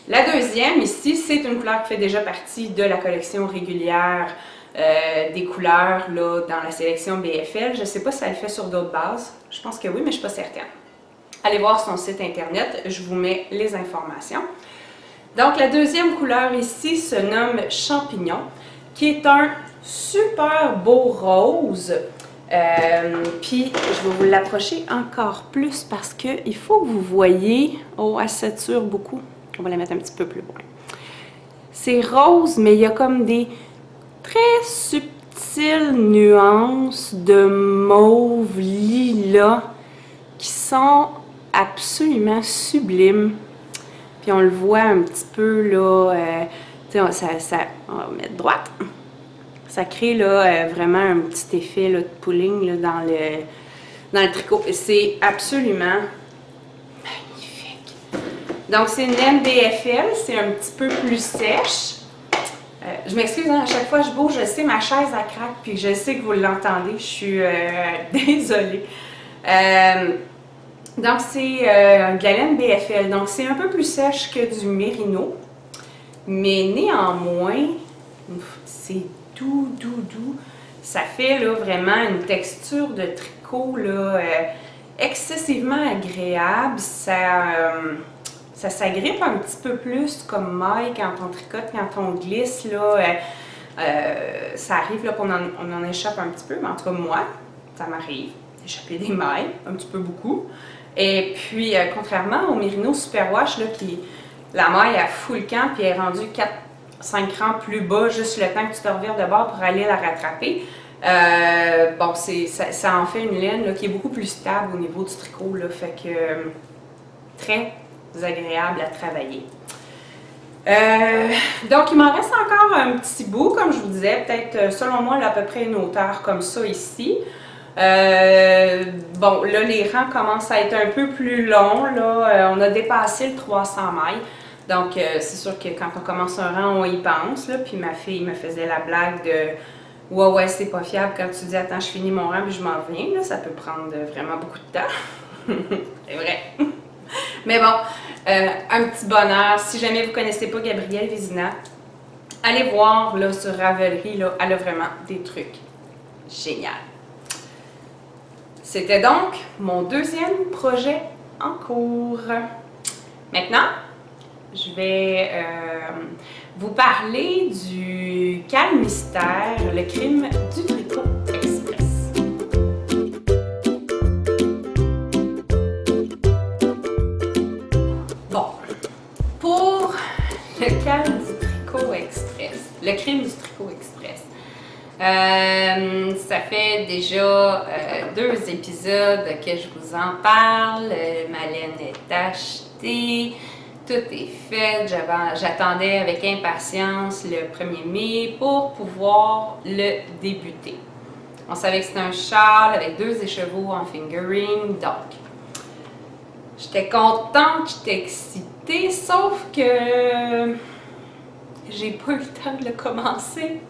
La deuxième, ici, c'est une couleur qui fait déjà partie de la collection régulière des couleurs là, dans la sélection BFL. Je ne sais pas si elle le fait sur d'autres bases. Je pense que oui, mais je ne suis pas certaine. Allez voir son site internet, je vous mets les informations. Donc, la deuxième couleur ici se nomme Champignon, qui est un super beau rose. Puis, je vais vous l'approcher encore plus parce qu'il faut que vous voyez. Oh, elle sature beaucoup. On va la mettre un petit peu plus loin. C'est rose, mais il y a comme des très subtiles nuances de mauve lilas qui sont absolument sublimes. Puis on le voit un petit peu là, on va mettre droite. Ça crée là, vraiment un petit effet là, de pulling là, dans le tricot. C'est absolument magnifique. Donc c'est une laine BFL, c'est un petit peu plus sèche. Je m'excuse, hein, à chaque fois que je bouge, je sais, ma chaise elle craque, puis je sais que vous l'entendez, je suis désolée. Donc c'est de la laine BFL, donc c'est un peu plus sèche que du mérino, mais néanmoins, c'est doux, doux, doux. Ça fait là, vraiment une texture de tricot là, excessivement agréable. Ça s'agrippe un petit peu plus comme maille quand on tricote, quand on glisse. Là, ça arrive là, qu'on en échappe un petit peu, mais en tout cas moi, ça m'arrive d'échapper des mailles, un petit peu beaucoup. Et puis, contrairement au Merino Superwash, là, la maille a full camp puis elle est rendue 5 rangs plus bas, juste le temps que tu te revires de bord pour aller la rattraper. Bon, ça en fait une laine là, qui est beaucoup plus stable au niveau du tricot, là, fait que très agréable à travailler. Donc, il m'en reste encore un petit bout, comme je vous disais, peut-être, selon moi, là, à peu près une hauteur comme ça ici. Bon, là, les rangs commencent à être un peu plus longs, là. On a dépassé le 300 mailles. Donc, c'est sûr que quand on commence un rang, on y pense, là. Puis ma fille me faisait la blague de « Ouais, c'est pas fiable quand tu dis « Attends, je finis mon rang, puis je m'en viens. » Là, ça peut prendre vraiment beaucoup de temps. C'est vrai. Mais bon, un petit bonheur. Si jamais vous ne connaissez pas Gabrielle Vézina, allez voir là, sur Ravelry, là, elle a vraiment des trucs géniaux. C'était donc mon deuxième projet en cours. Maintenant, je vais vous parler du calme mystère, le crime du tricot express. Bon, pour le calme du tricot express, le crime du tricot express, ça fait déjà 2 épisodes que je vous en parle. Ma laine est achetée, tout est fait. J'attendais avec impatience le 1er mai pour pouvoir le débuter. On savait que c'était un châle avec 2 écheveaux en fingering, donc j'étais contente, j'étais excitée, sauf que j'ai pas eu le temps de le commencer.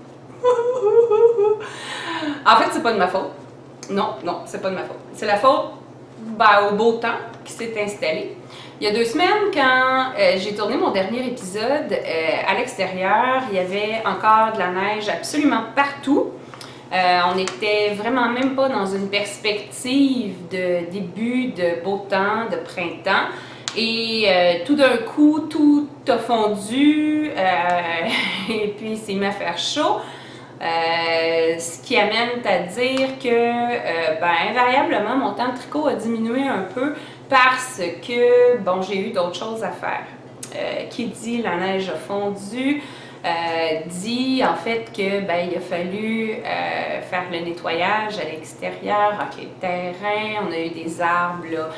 En fait, c'est pas de ma faute. Non, c'est pas de ma faute. C'est la faute au beau temps qui s'est installé. Il y a 2 semaines, quand j'ai tourné mon dernier épisode, à l'extérieur, il y avait encore de la neige absolument partout. On n'était vraiment même pas dans une perspective de début de beau temps, de printemps. Et tout d'un coup, tout a fondu et puis il s'est mis à faire chaud. Ce qui amène à dire que, invariablement, mon temps de tricot a diminué un peu parce que, bon, j'ai eu d'autres choses à faire. Qui dit la neige a fondu, dit en fait que, il a fallu faire le nettoyage à l'extérieur, racler le terrain, on a eu des arbres là,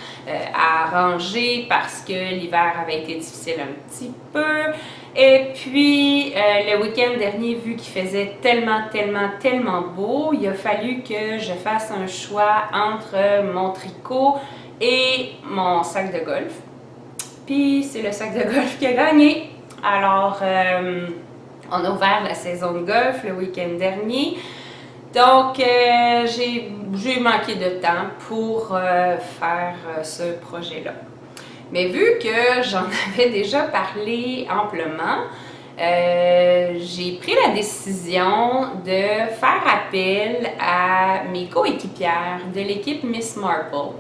à arranger parce que l'hiver avait été difficile un petit peu. Et puis, le week-end dernier, vu qu'il faisait tellement beau, il a fallu que je fasse un choix entre mon tricot et mon sac de golf. Puis, c'est le sac de golf qui a gagné. Alors, on a ouvert la saison de golf le week-end dernier. Donc, j'ai manqué de temps pour faire ce projet-là. Mais vu que j'en avais déjà parlé amplement, j'ai pris la décision de faire appel à mes coéquipières de l'équipe Miss Marple.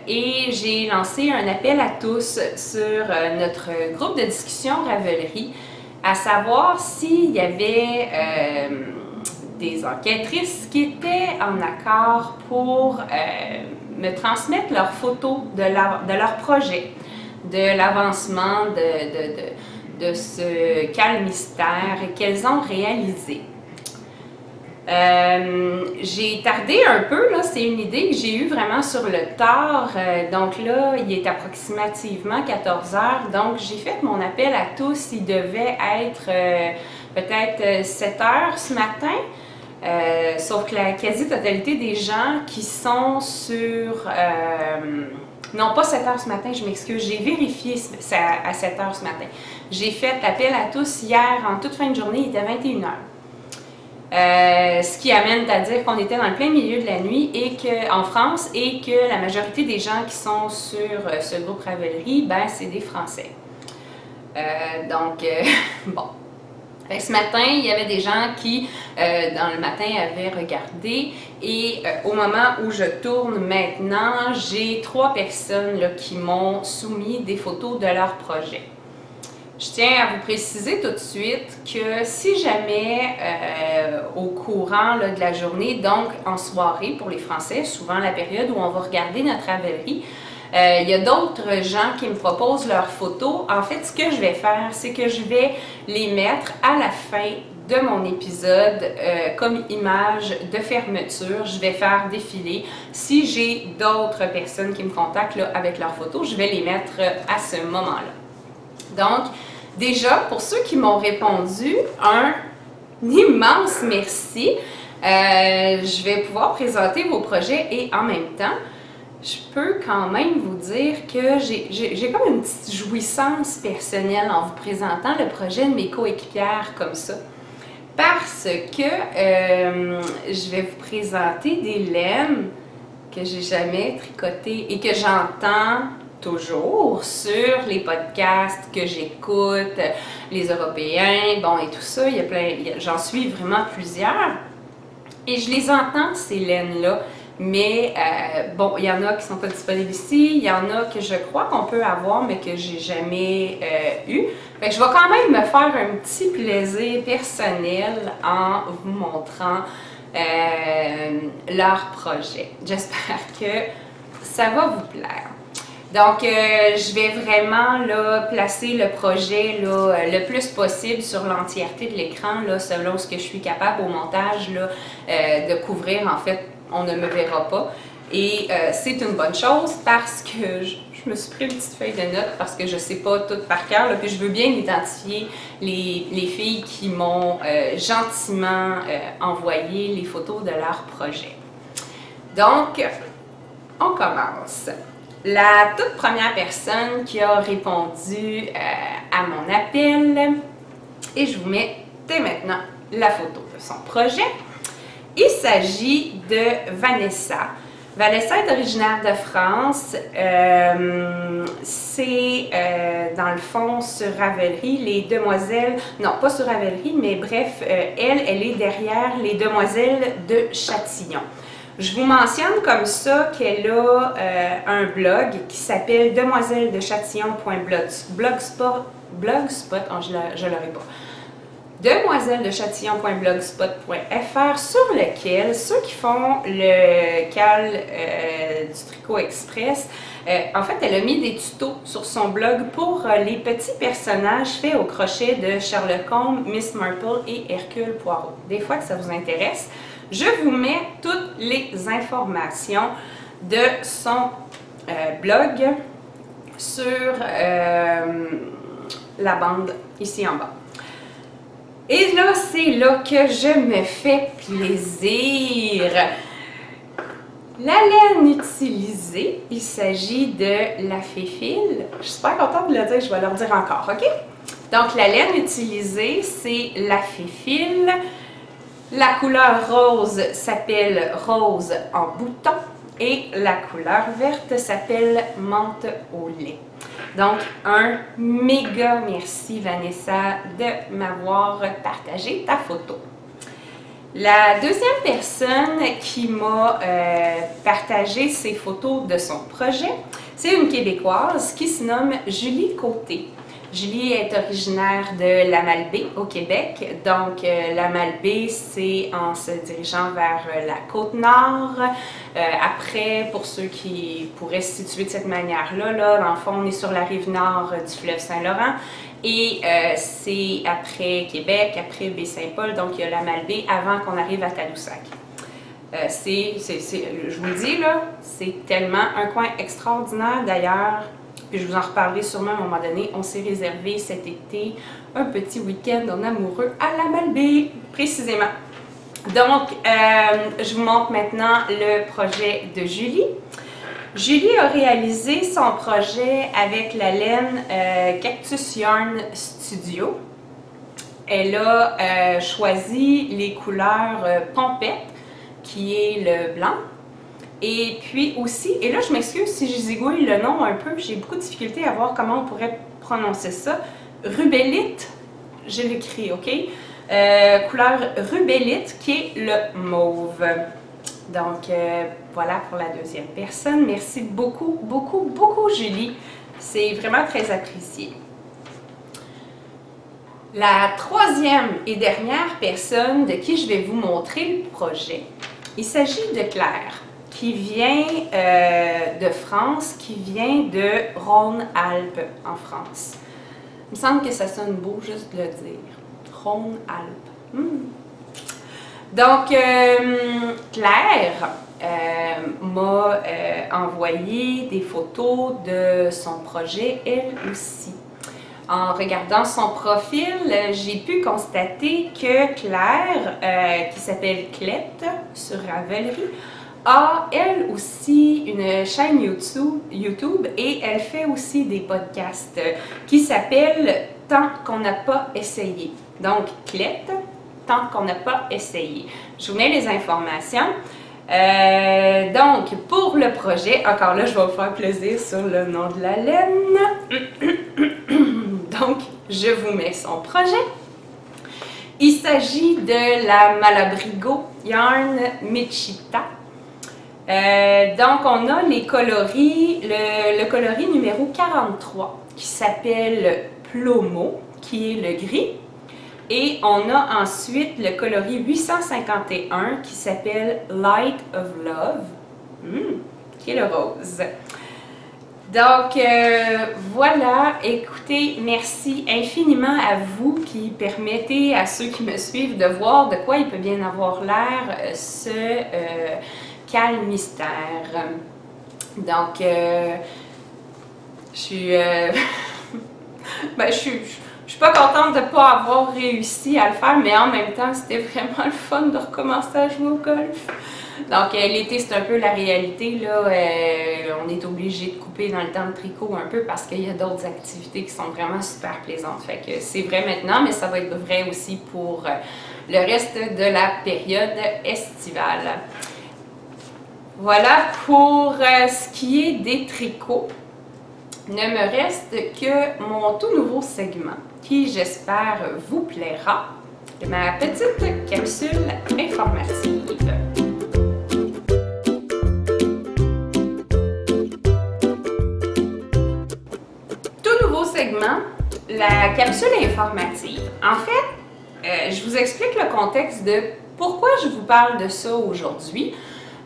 Et j'ai lancé un appel à tous sur notre groupe de discussion Ravelry, à savoir s'il y avait des enquêtrices qui étaient en accord pour me transmettre leurs photos de leur projet, de l'avancement de ce calme mystère qu'elles ont réalisé. J'ai tardé un peu, là, c'est une idée que j'ai eue vraiment sur le tard, donc là, il est approximativement 14 heures, donc j'ai fait mon appel à tous, il devait être peut-être 7 heures ce matin. Sauf que la quasi-totalité des gens qui sont sur... non, pas 7 heures ce matin, je m'excuse, j'ai vérifié à 7 heures ce matin. J'ai fait l'appel à tous hier, en toute fin de journée, il était 21 heures. Ce qui amène à dire qu'on était dans le plein milieu de la nuit et en France et que la majorité des gens qui sont sur ce groupe Ravelry, c'est des Français. Donc, bon. Ce matin, il y avait des gens qui, dans le matin, avaient regardé et au moment où je tourne maintenant, j'ai 3 personnes là, qui m'ont soumis des photos de leur projet. Je tiens à vous préciser tout de suite que si jamais au courant là, de la journée, donc en soirée pour les Français, souvent la période où on va regarder notre Ravelry, Il y a d'autres gens qui me proposent leurs photos. En fait, ce que je vais faire, c'est que je vais les mettre à la fin de mon épisode comme image de fermeture. Je vais faire défiler. Si j'ai d'autres personnes qui me contactent là, avec leurs photos, je vais les mettre à ce moment-là. Donc, déjà, pour ceux qui m'ont répondu, un immense merci. Je vais pouvoir présenter vos projets et en même temps, je peux quand même vous dire que j'ai comme une petite jouissance personnelle en vous présentant le projet de mes coéquipières comme ça. Parce que je vais vous présenter des laines que j'ai jamais tricotées et que j'entends toujours sur les podcasts que j'écoute, les Européens, bon et tout ça, j'en suis vraiment plusieurs. Et je les entends, ces laines-là, mais bon, il y en a qui ne sont pas disponibles ici, il y en a que je crois qu'on peut avoir, mais que j'ai jamais eu. Fait que je vais quand même me faire un petit plaisir personnel en vous montrant leur projet. J'espère que ça va vous plaire. Donc, je vais vraiment là, placer le projet là, le plus possible sur l'entièreté de l'écran, là, selon ce que je suis capable au montage là, de couvrir. En fait, on ne me verra pas. Et c'est une bonne chose parce que je me suis pris une petite feuille de notes parce que je ne sais pas tout par cœur. Puis je veux bien identifier les filles qui m'ont gentiment envoyé les photos de leur projet. Donc, on commence. La toute première personne qui a répondu à mon appel, et je vous mets dès maintenant la photo de son projet. Il s'agit de Vanessa. Vanessa est originaire de France. C'est dans le fond sur Ravelry, les demoiselles, non pas sur Ravelry, mais bref, elle est derrière les demoiselles de Châtillon. Je vous mentionne comme ça qu'elle a un blog qui s'appelle demoisellesdechatillon.blogspot, je l'aurai pas. demoisellesdechatillon.blogspot.fr sur lequel ceux qui font le cal du Tricot Express, en fait, elle a mis des tutos sur son blog pour les petits personnages faits au crochet de Sherlock Holmes, Miss Marple et Hercule Poirot. Des fois que ça vous intéresse, je vous mets toutes les informations de son blog sur la bande ici en bas. Et là, c'est là que je me fais plaisir. La laine utilisée, il s'agit de la Féfile. Je suis super contente de le dire, je vais leur dire encore, OK? Donc, la laine utilisée, c'est la Féfile. La couleur rose s'appelle rose en bouton et la couleur verte s'appelle menthe au lait. Donc, un méga merci Vanessa de m'avoir partagé ta photo. La deuxième personne qui m'a partagé ses photos de son projet, c'est une Québécoise qui se nomme Julie Côté. Julie est originaire de la Malbaie au Québec. Donc, la Malbaie, c'est en se dirigeant vers la Côte-Nord. Après, pour ceux qui pourraient se situer de cette manière-là, là, dans le fond, on est sur la rive nord du fleuve Saint-Laurent. Et c'est après Québec, après Baie-Saint-Paul, donc il y a la Malbaie avant qu'on arrive à Tadoussac. Je vous le dis, là, c'est tellement un coin extraordinaire d'ailleurs. Puis je vous en reparlerai sûrement à un moment donné. On s'est réservé cet été un petit week-end en amoureux à la Malbaie, précisément. Donc, je vous montre maintenant le projet de Julie. Julie a réalisé son projet avec la laine Cactus Yarn Studio. Elle a choisi les couleurs Pompette, qui est le blanc. Et puis aussi, et là je m'excuse si je zigouille le nom un peu, j'ai beaucoup de difficultés à voir comment on pourrait prononcer ça. Rubellite, je l'écris, ok? Couleur Rubellite qui est le mauve. Donc voilà pour la deuxième personne. Merci beaucoup, beaucoup, beaucoup Julie. C'est vraiment très apprécié. La troisième et dernière personne de qui je vais vous montrer le projet, il s'agit de Claire. qui vient de France, qui vient de Rhône-Alpes en France. Il me semble que ça sonne beau juste de le dire. Rhône-Alpes. Donc, Claire m'a envoyé des photos de son projet, elle aussi. En regardant son profil, j'ai pu constater que Claire, qui s'appelle Clette sur Ravelry, a elle aussi une chaîne YouTube et elle fait aussi des podcasts qui s'appellent Tant qu'on n'a pas essayé. Donc, Clette, Tant qu'on n'a pas essayé. Je vous mets les informations. Donc, pour le projet, encore là, je vais vous faire plaisir sur le nom de la laine. Donc, je vous mets son projet. Il s'agit de la Malabrigo Yarn Michita. Donc, on a les coloris, le coloris numéro 43 qui s'appelle Plomo, qui est le gris. Et on a ensuite le coloris 851 qui s'appelle Light of Love, qui est le rose. Donc, voilà, écoutez, merci infiniment à vous qui permettez à ceux qui me suivent de voir de quoi il peut bien avoir l'air ce calme mystère. Donc, je suis... je suis pas contente de ne pas avoir réussi à le faire, mais en même temps, c'était vraiment le fun de recommencer à jouer au golf. Donc, l'été, c'est un peu la réalité, là. On est obligé de couper dans le temps de tricot un peu parce qu'il y a d'autres activités qui sont vraiment super plaisantes. Fait que c'est vrai maintenant, mais ça va être vrai aussi pour le reste de la période estivale. Voilà pour ce qui est des tricots. Ne me reste que mon tout nouveau segment qui, j'espère, vous plaira. Ma petite capsule informative. Tout nouveau segment, la capsule informative. En fait, je vous explique le contexte de pourquoi je vous parle de ça aujourd'hui.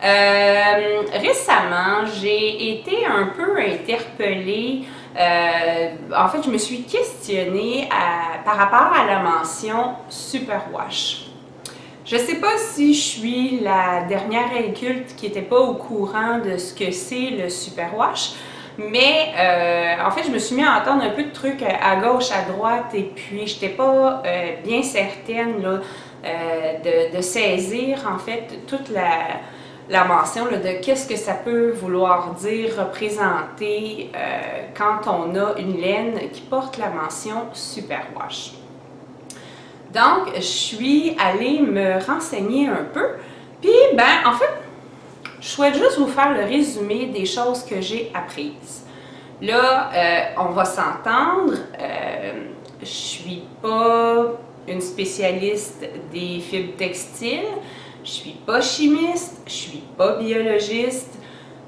Récemment, j'ai été un peu interpellée. En fait, je me suis questionnée par rapport à la mention Superwash. Je ne sais pas si je suis la dernière inculte qui n'était pas au courant de ce que c'est le Superwash, mais en fait, je me suis mis à entendre un peu de trucs à gauche, à droite, et puis je n'étais pas bien certaine là, de saisir en fait toute la mention là, de qu'est-ce que ça peut vouloir dire, représenter quand on a une laine qui porte la mention Superwash. Donc, je suis allée me renseigner un peu, puis en fait, je souhaite juste vous faire le résumé des choses que j'ai apprises. Là, on va s'entendre, je suis pas une spécialiste des fibres textiles, je suis pas chimiste, je suis pas biologiste,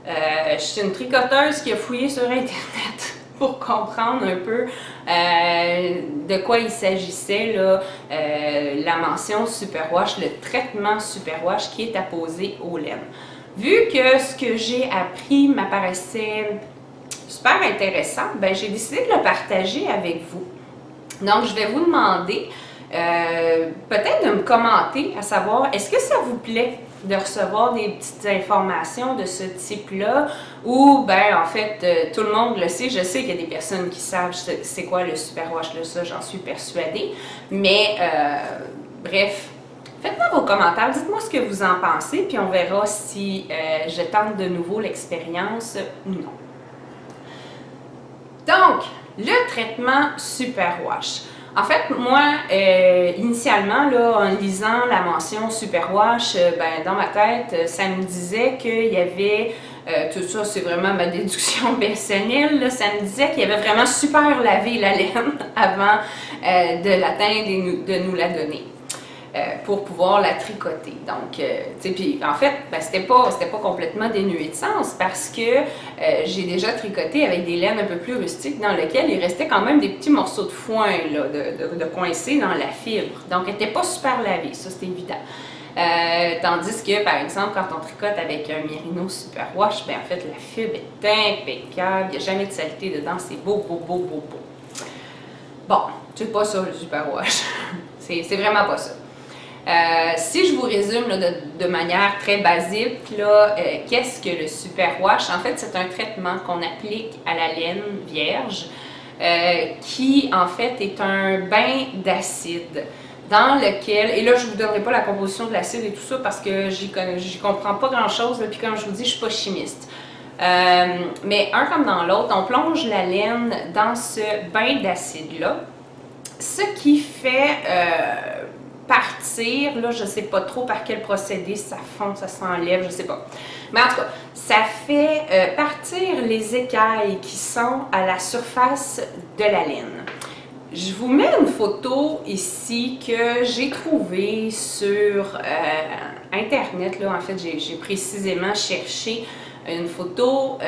je suis une tricoteuse qui a fouillé sur Internet pour comprendre un peu de quoi il s'agissait, là, la mention Superwash, le traitement Superwash qui est apposé aux laines. Vu que ce que j'ai appris m'apparaissait super intéressant, j'ai décidé de le partager avec vous. Donc, je vais vous demander peut-être de me commenter à savoir, est-ce que ça vous plaît de recevoir des petites informations de ce type-là ou, en fait, tout le monde le sait. Je sais qu'il y a des personnes qui savent c'est quoi le Superwash, là, ça, j'en suis persuadée. Mais, bref, faites-moi vos commentaires, dites-moi ce que vous en pensez, puis on verra si je tente de nouveau l'expérience ou non. Donc, le traitement Superwash. En fait, moi, initialement, là, en lisant la mention Superwash, dans ma tête, ça me disait qu'il y avait, tout ça c'est vraiment ma déduction personnelle, là, ça me disait qu'il y avait vraiment super lavé la laine avant de l'atteindre et de nous la donner. Pour pouvoir la tricoter. Donc, tu sais, puis en fait, c'était pas complètement dénué de sens parce que j'ai déjà tricoté avec des laines un peu plus rustiques dans lesquelles il restait quand même des petits morceaux de foin là, de coincés dans la fibre. Donc, elle n'était pas super lavée, ça c'est évident. Tandis que, par exemple, quand on tricote avec un Merino Superwash, ben en fait, la fibre est impeccable, il n'y a jamais de saleté dedans, c'est beau, beau, beau, beau, beau. Bon, c'est pas ça le Superwash, c'est vraiment pas ça. Si je vous résume là, de manière très basique, qu'est-ce que le Superwash? En fait, c'est un traitement qu'on applique à la laine vierge qui, en fait, est un bain d'acide dans lequel, et là, je ne vous donnerai pas la composition de l'acide et tout ça parce que j'y comprends pas grand-chose, puis comme je vous dis, je ne suis pas chimiste. Mais un comme dans l'autre, on plonge la laine dans ce bain d'acide-là, ce qui fait partir, là, je ne sais pas trop par quel procédé, ça fond, ça s'enlève, je ne sais pas. Mais en tout cas, ça fait partir les écailles qui sont à la surface de la laine. Je vous mets une photo ici que j'ai trouvée sur Internet. Là, en fait, j'ai précisément cherché une photo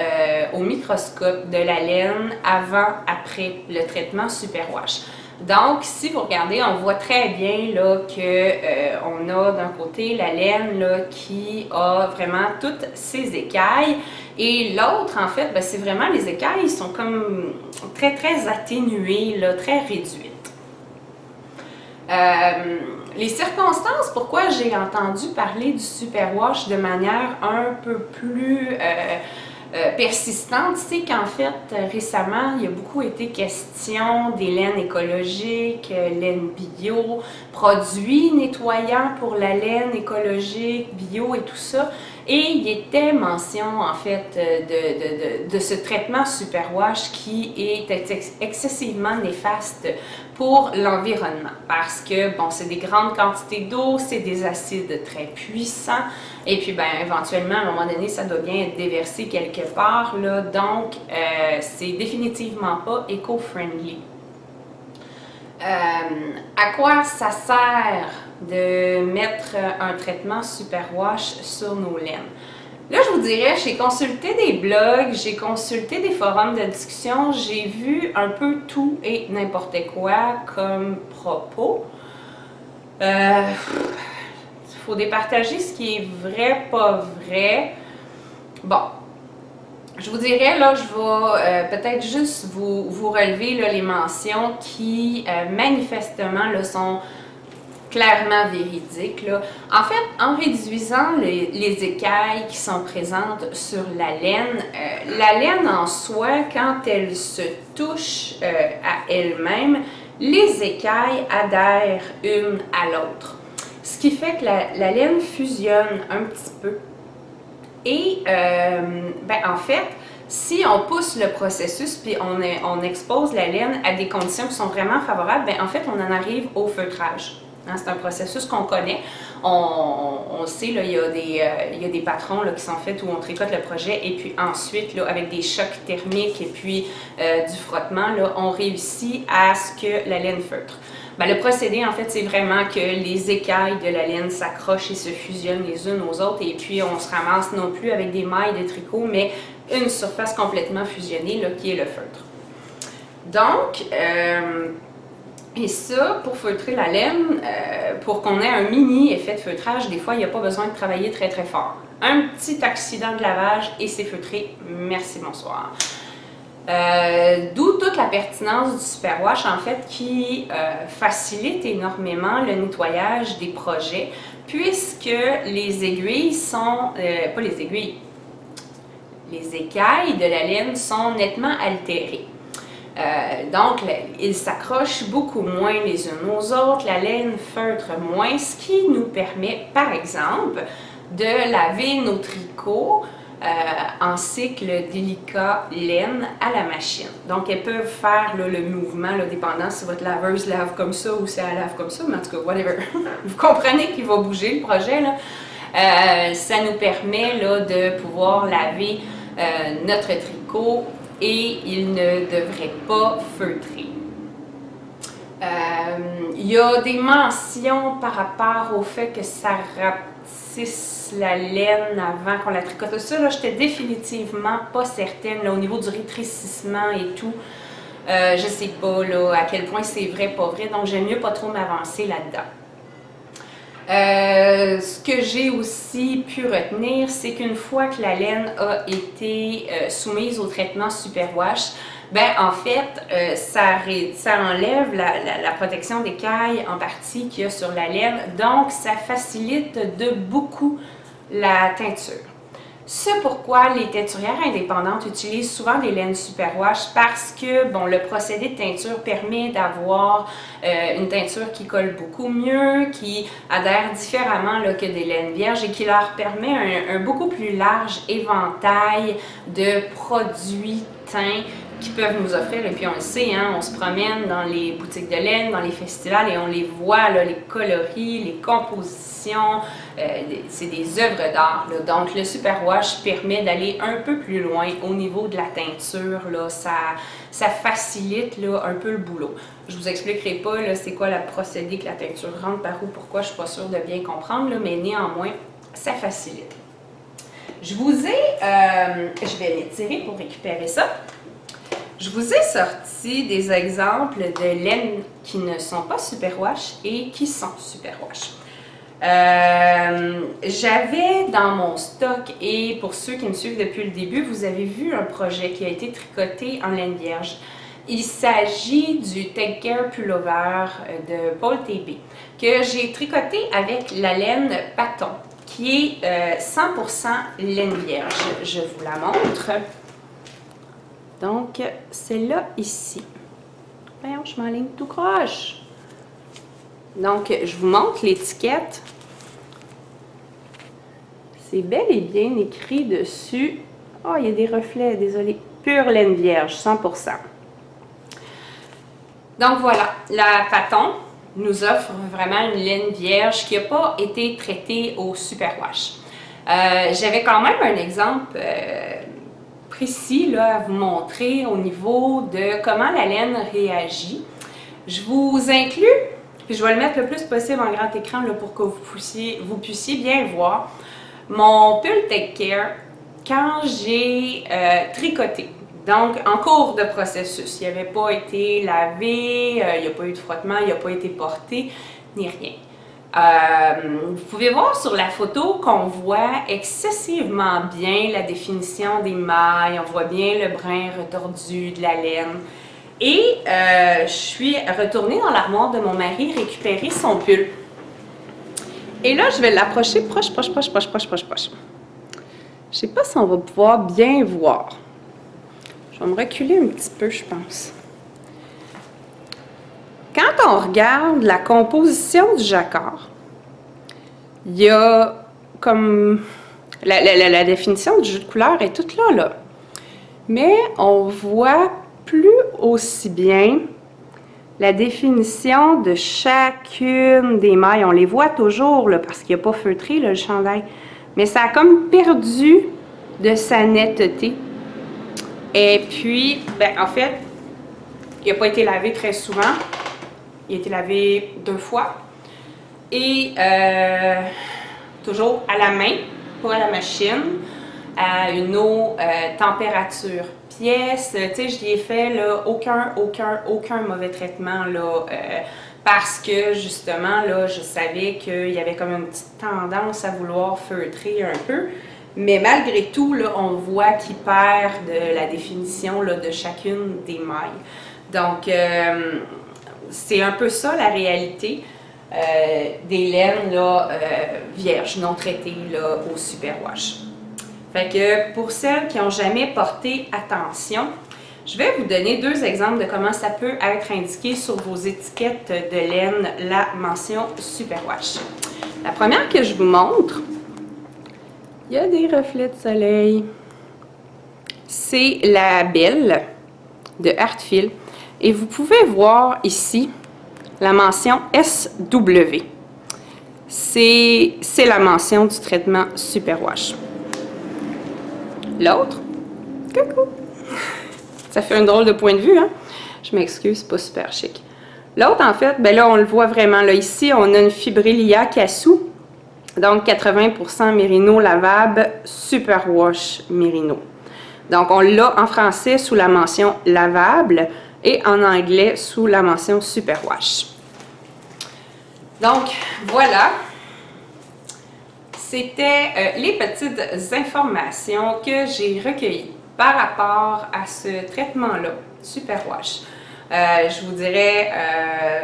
au microscope de la laine avant-après le traitement Superwash. Donc, si vous regardez, on voit très bien là, qu'on a d'un côté la laine là, qui a vraiment toutes ses écailles et l'autre, en fait, ben, c'est vraiment les écailles sont comme très, très atténuées, là, très réduites. Les circonstances, pourquoi j'ai entendu parler du Superwash de manière un peu plus persistante, c'est qu'en fait, récemment, il y a beaucoup été question des laines écologiques, laine bio, produits nettoyants pour la laine écologique, bio et tout ça. Et il était mention, en fait, de ce traitement Superwash qui est excessivement néfaste pour l'environnement parce que, bon, c'est des grandes quantités d'eau, c'est des acides très puissants et puis, ben, éventuellement, à un moment donné, ça doit bien être déversé quelque part, là, donc c'est définitivement pas éco-friendly. À quoi ça sert de mettre un traitement Superwash sur nos laines? Là, je vous dirais, j'ai consulté des blogs, j'ai consulté des forums de discussion, j'ai vu un peu tout et n'importe quoi comme propos. Faut départager ce qui est vrai, pas vrai. Bon, je vous dirais, là, je vais peut-être juste vous relever là, les mentions qui, manifestement, là, sont clairement véridiques. Là. En fait, en réduisant les écailles qui sont présentes sur la laine en soi, quand elle se touche à elle-même, les écailles adhèrent une à l'autre. Ce qui fait que la laine fusionne un petit peu. Et ben, en fait, si on pousse le processus puis on expose la laine à des conditions qui sont vraiment favorables, ben, en fait, on en arrive au feutrage. Hein, c'est un processus qu'on connaît. On sait, là, il y a des patrons là, qui sont faits où on tricote le projet et puis ensuite, là, avec des chocs thermiques et puis du frottement, là, on réussit à ce que la laine feutre. Ben, le procédé, en fait, c'est vraiment que les écailles de la laine s'accrochent et se fusionnent les unes aux autres et puis on se ramasse non plus avec des mailles de tricot, mais une surface complètement fusionnée là, qui est le feutre. Donc, et ça, pour feutrer la laine, pour qu'on ait un mini effet de feutrage, des fois, il n'y a pas besoin de travailler très très fort. Un petit accident de lavage et c'est feutré. Merci, bonsoir. D'où toute la pertinence du Superwash, en fait, qui facilite énormément le nettoyage des projets, puisque les aiguilles sont, pas les aiguilles, les écailles de la laine sont nettement altérées. Donc, ils s'accrochent beaucoup moins les unes aux autres, la laine feutre moins, ce qui nous permet, par exemple, de laver nos tricots en cycle délicat laine à la machine. Donc, elles peuvent faire là, le mouvement, là, dépendant si votre laveuse lave comme ça ou si elle lave comme ça, mais en tout cas, whatever. Vous comprenez qu'il va bouger le projet, là. Ça nous permet là, de pouvoir laver notre tricot et il ne devrait pas feutrer. Il y a des mentions par rapport au fait que ça rapetisse la laine avant qu'on la tricote. Ça, là, j'étais définitivement pas certaine là, au niveau du rétrécissement et tout. Je sais pas là, à quel point c'est vrai, pas vrai, donc j'aime mieux pas trop m'avancer là-dedans. Ce que j'ai aussi pu retenir, c'est qu'une fois que la laine a été soumise au traitement Superwash, ben en fait, ça enlève la protection d'écailles en partie qu'il y a sur la laine, donc ça facilite de beaucoup la teinture. C'est pourquoi les teinturières indépendantes utilisent souvent des laines Superwash parce que bon, le procédé de teinture permet d'avoir une teinture qui colle beaucoup mieux, qui adhère différemment là, que des laines vierges et qui leur permet un beaucoup plus large éventail de produits teints qui peuvent nous offrir. Et puis on le sait, hein, on se promène dans les boutiques de laine, dans les festivals et on les voit, là, les coloris, les compositions, c'est des œuvres d'art. Donc le Superwash permet d'aller un peu plus loin au niveau de la teinture. Là, ça facilite là, un peu le boulot. Je vous expliquerai pas c'est quoi le procédé que la teinture rentre par où, pourquoi, je suis pas sûre de bien comprendre, là, mais néanmoins, ça facilite. Je vous ai, je vais l'étirer pour récupérer ça. Je vous ai sorti des exemples de laines qui ne sont pas Superwash et qui sont Superwash. J'avais dans mon stock, et pour ceux qui me suivent depuis le début, vous avez vu un projet qui a été tricoté en laine vierge. Il s'agit du Take Care Pullover de Paul TB que j'ai tricoté avec la laine Paton qui est 100% laine vierge. Je vous la montre. Donc, c'est là, ici. Voyons, je m'enligne tout croche. Donc, je vous montre l'étiquette. C'est bel et bien écrit dessus. Oh, il y a des reflets, désolé. Pure laine vierge, 100%. Donc, voilà. La Paton nous offre vraiment une laine vierge qui n'a pas été traitée au Superwash. J'avais quand même un exemple précis là, à vous montrer au niveau de comment la laine réagit. Je vous inclus, puis je vais le mettre le plus possible en grand écran là, pour que vous puissiez bien voir mon pull Take Care quand j'ai tricoté. Donc, en cours de processus, il n'avait pas été lavé, il n'y a pas eu de frottement, il n'a pas été porté, ni rien. Vous pouvez voir sur la photo qu'on voit excessivement bien la définition des mailles, on voit bien le brin retordu de la laine. Et je suis retournée dans l'armoire de mon mari récupérer son pull. Et là, je vais l'approcher proche. Je sais pas si on va pouvoir bien voir. Je vais me reculer un petit peu, je pense. Quand on regarde la composition du jacquard, il y a comme la définition du jeu de couleur est toute là. Mais on voit plus aussi bien la définition de chacune des mailles. On les voit toujours là, parce qu'il n'y a pas feutré là, le chandail. Mais ça a comme perdu de sa netteté. Et puis, ben, en fait, il n'a pas été lavé très souvent. Il a été lavé 2 fois. Et toujours à la main, pas à la machine, à une eau température pièce. Tu sais, je lui ai fait là, aucun mauvais traitement là, parce que justement, là, je savais qu'il y avait comme une petite tendance à vouloir feutrer un peu. Mais malgré tout, là, on voit qu'il perd de la définition là, de chacune des mailles. Donc, c'est un peu ça la réalité des laines là, vierges, non traitées là, au Superwash. Fait que pour celles qui n'ont jamais porté attention, je vais vous donner 2 exemples de comment ça peut être indiqué sur vos étiquettes de laine, la mention Superwash. La première que je vous montre, il y a des reflets de soleil. C'est la Belle de Artfil. Et vous pouvez voir ici la mention SW. C'est la mention du traitement Superwash. L'autre, coucou! Ça fait un drôle de point de vue, hein? Je m'excuse, c'est pas super chic. L'autre, en fait, ben là, on le voit vraiment. Là, ici, on a une Fibrillia Cassou. Donc, 80% Mérino lavable, Superwash Mérino. Donc, on l'a en français sous la mention lavable et en anglais sous la mention Superwash. Donc, voilà. c'était les petites informations que j'ai recueillies par rapport à ce traitement-là, Superwash. Je vous dirais,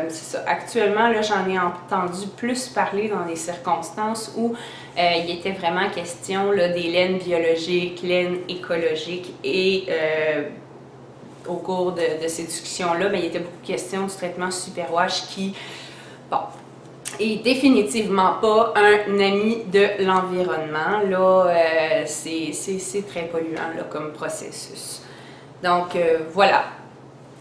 c'est ça, actuellement, là, j'en ai entendu plus parler dans des circonstances où il était vraiment question là, des laines biologiques, laines écologiques et au cours de ces discussions-là, il était beaucoup question du traitement Superwash qui, bon, est définitivement pas un ami de l'environnement. Là, c'est très polluant là, comme processus. Donc, voilà.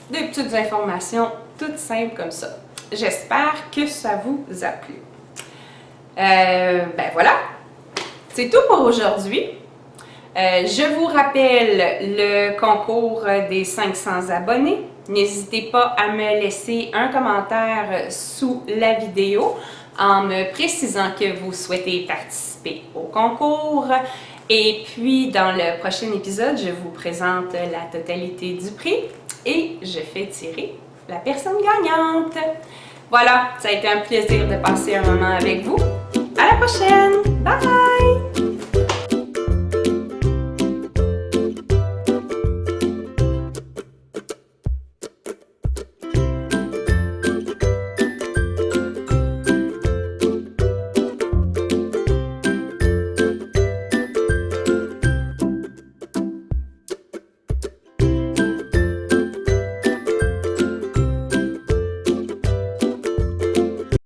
Des petites informations toutes simples comme ça. J'espère que ça vous a plu. Ben voilà, c'est tout pour aujourd'hui. Je vous rappelle le concours des 500 abonnés. N'hésitez pas à me laisser un commentaire sous la vidéo en me précisant que vous souhaitez participer au concours. Et puis, dans le prochain épisode, je vous présente la totalité du prix et je fais tirer la personne gagnante. Voilà, ça a été un plaisir de passer un moment avec vous. À la prochaine! Bye!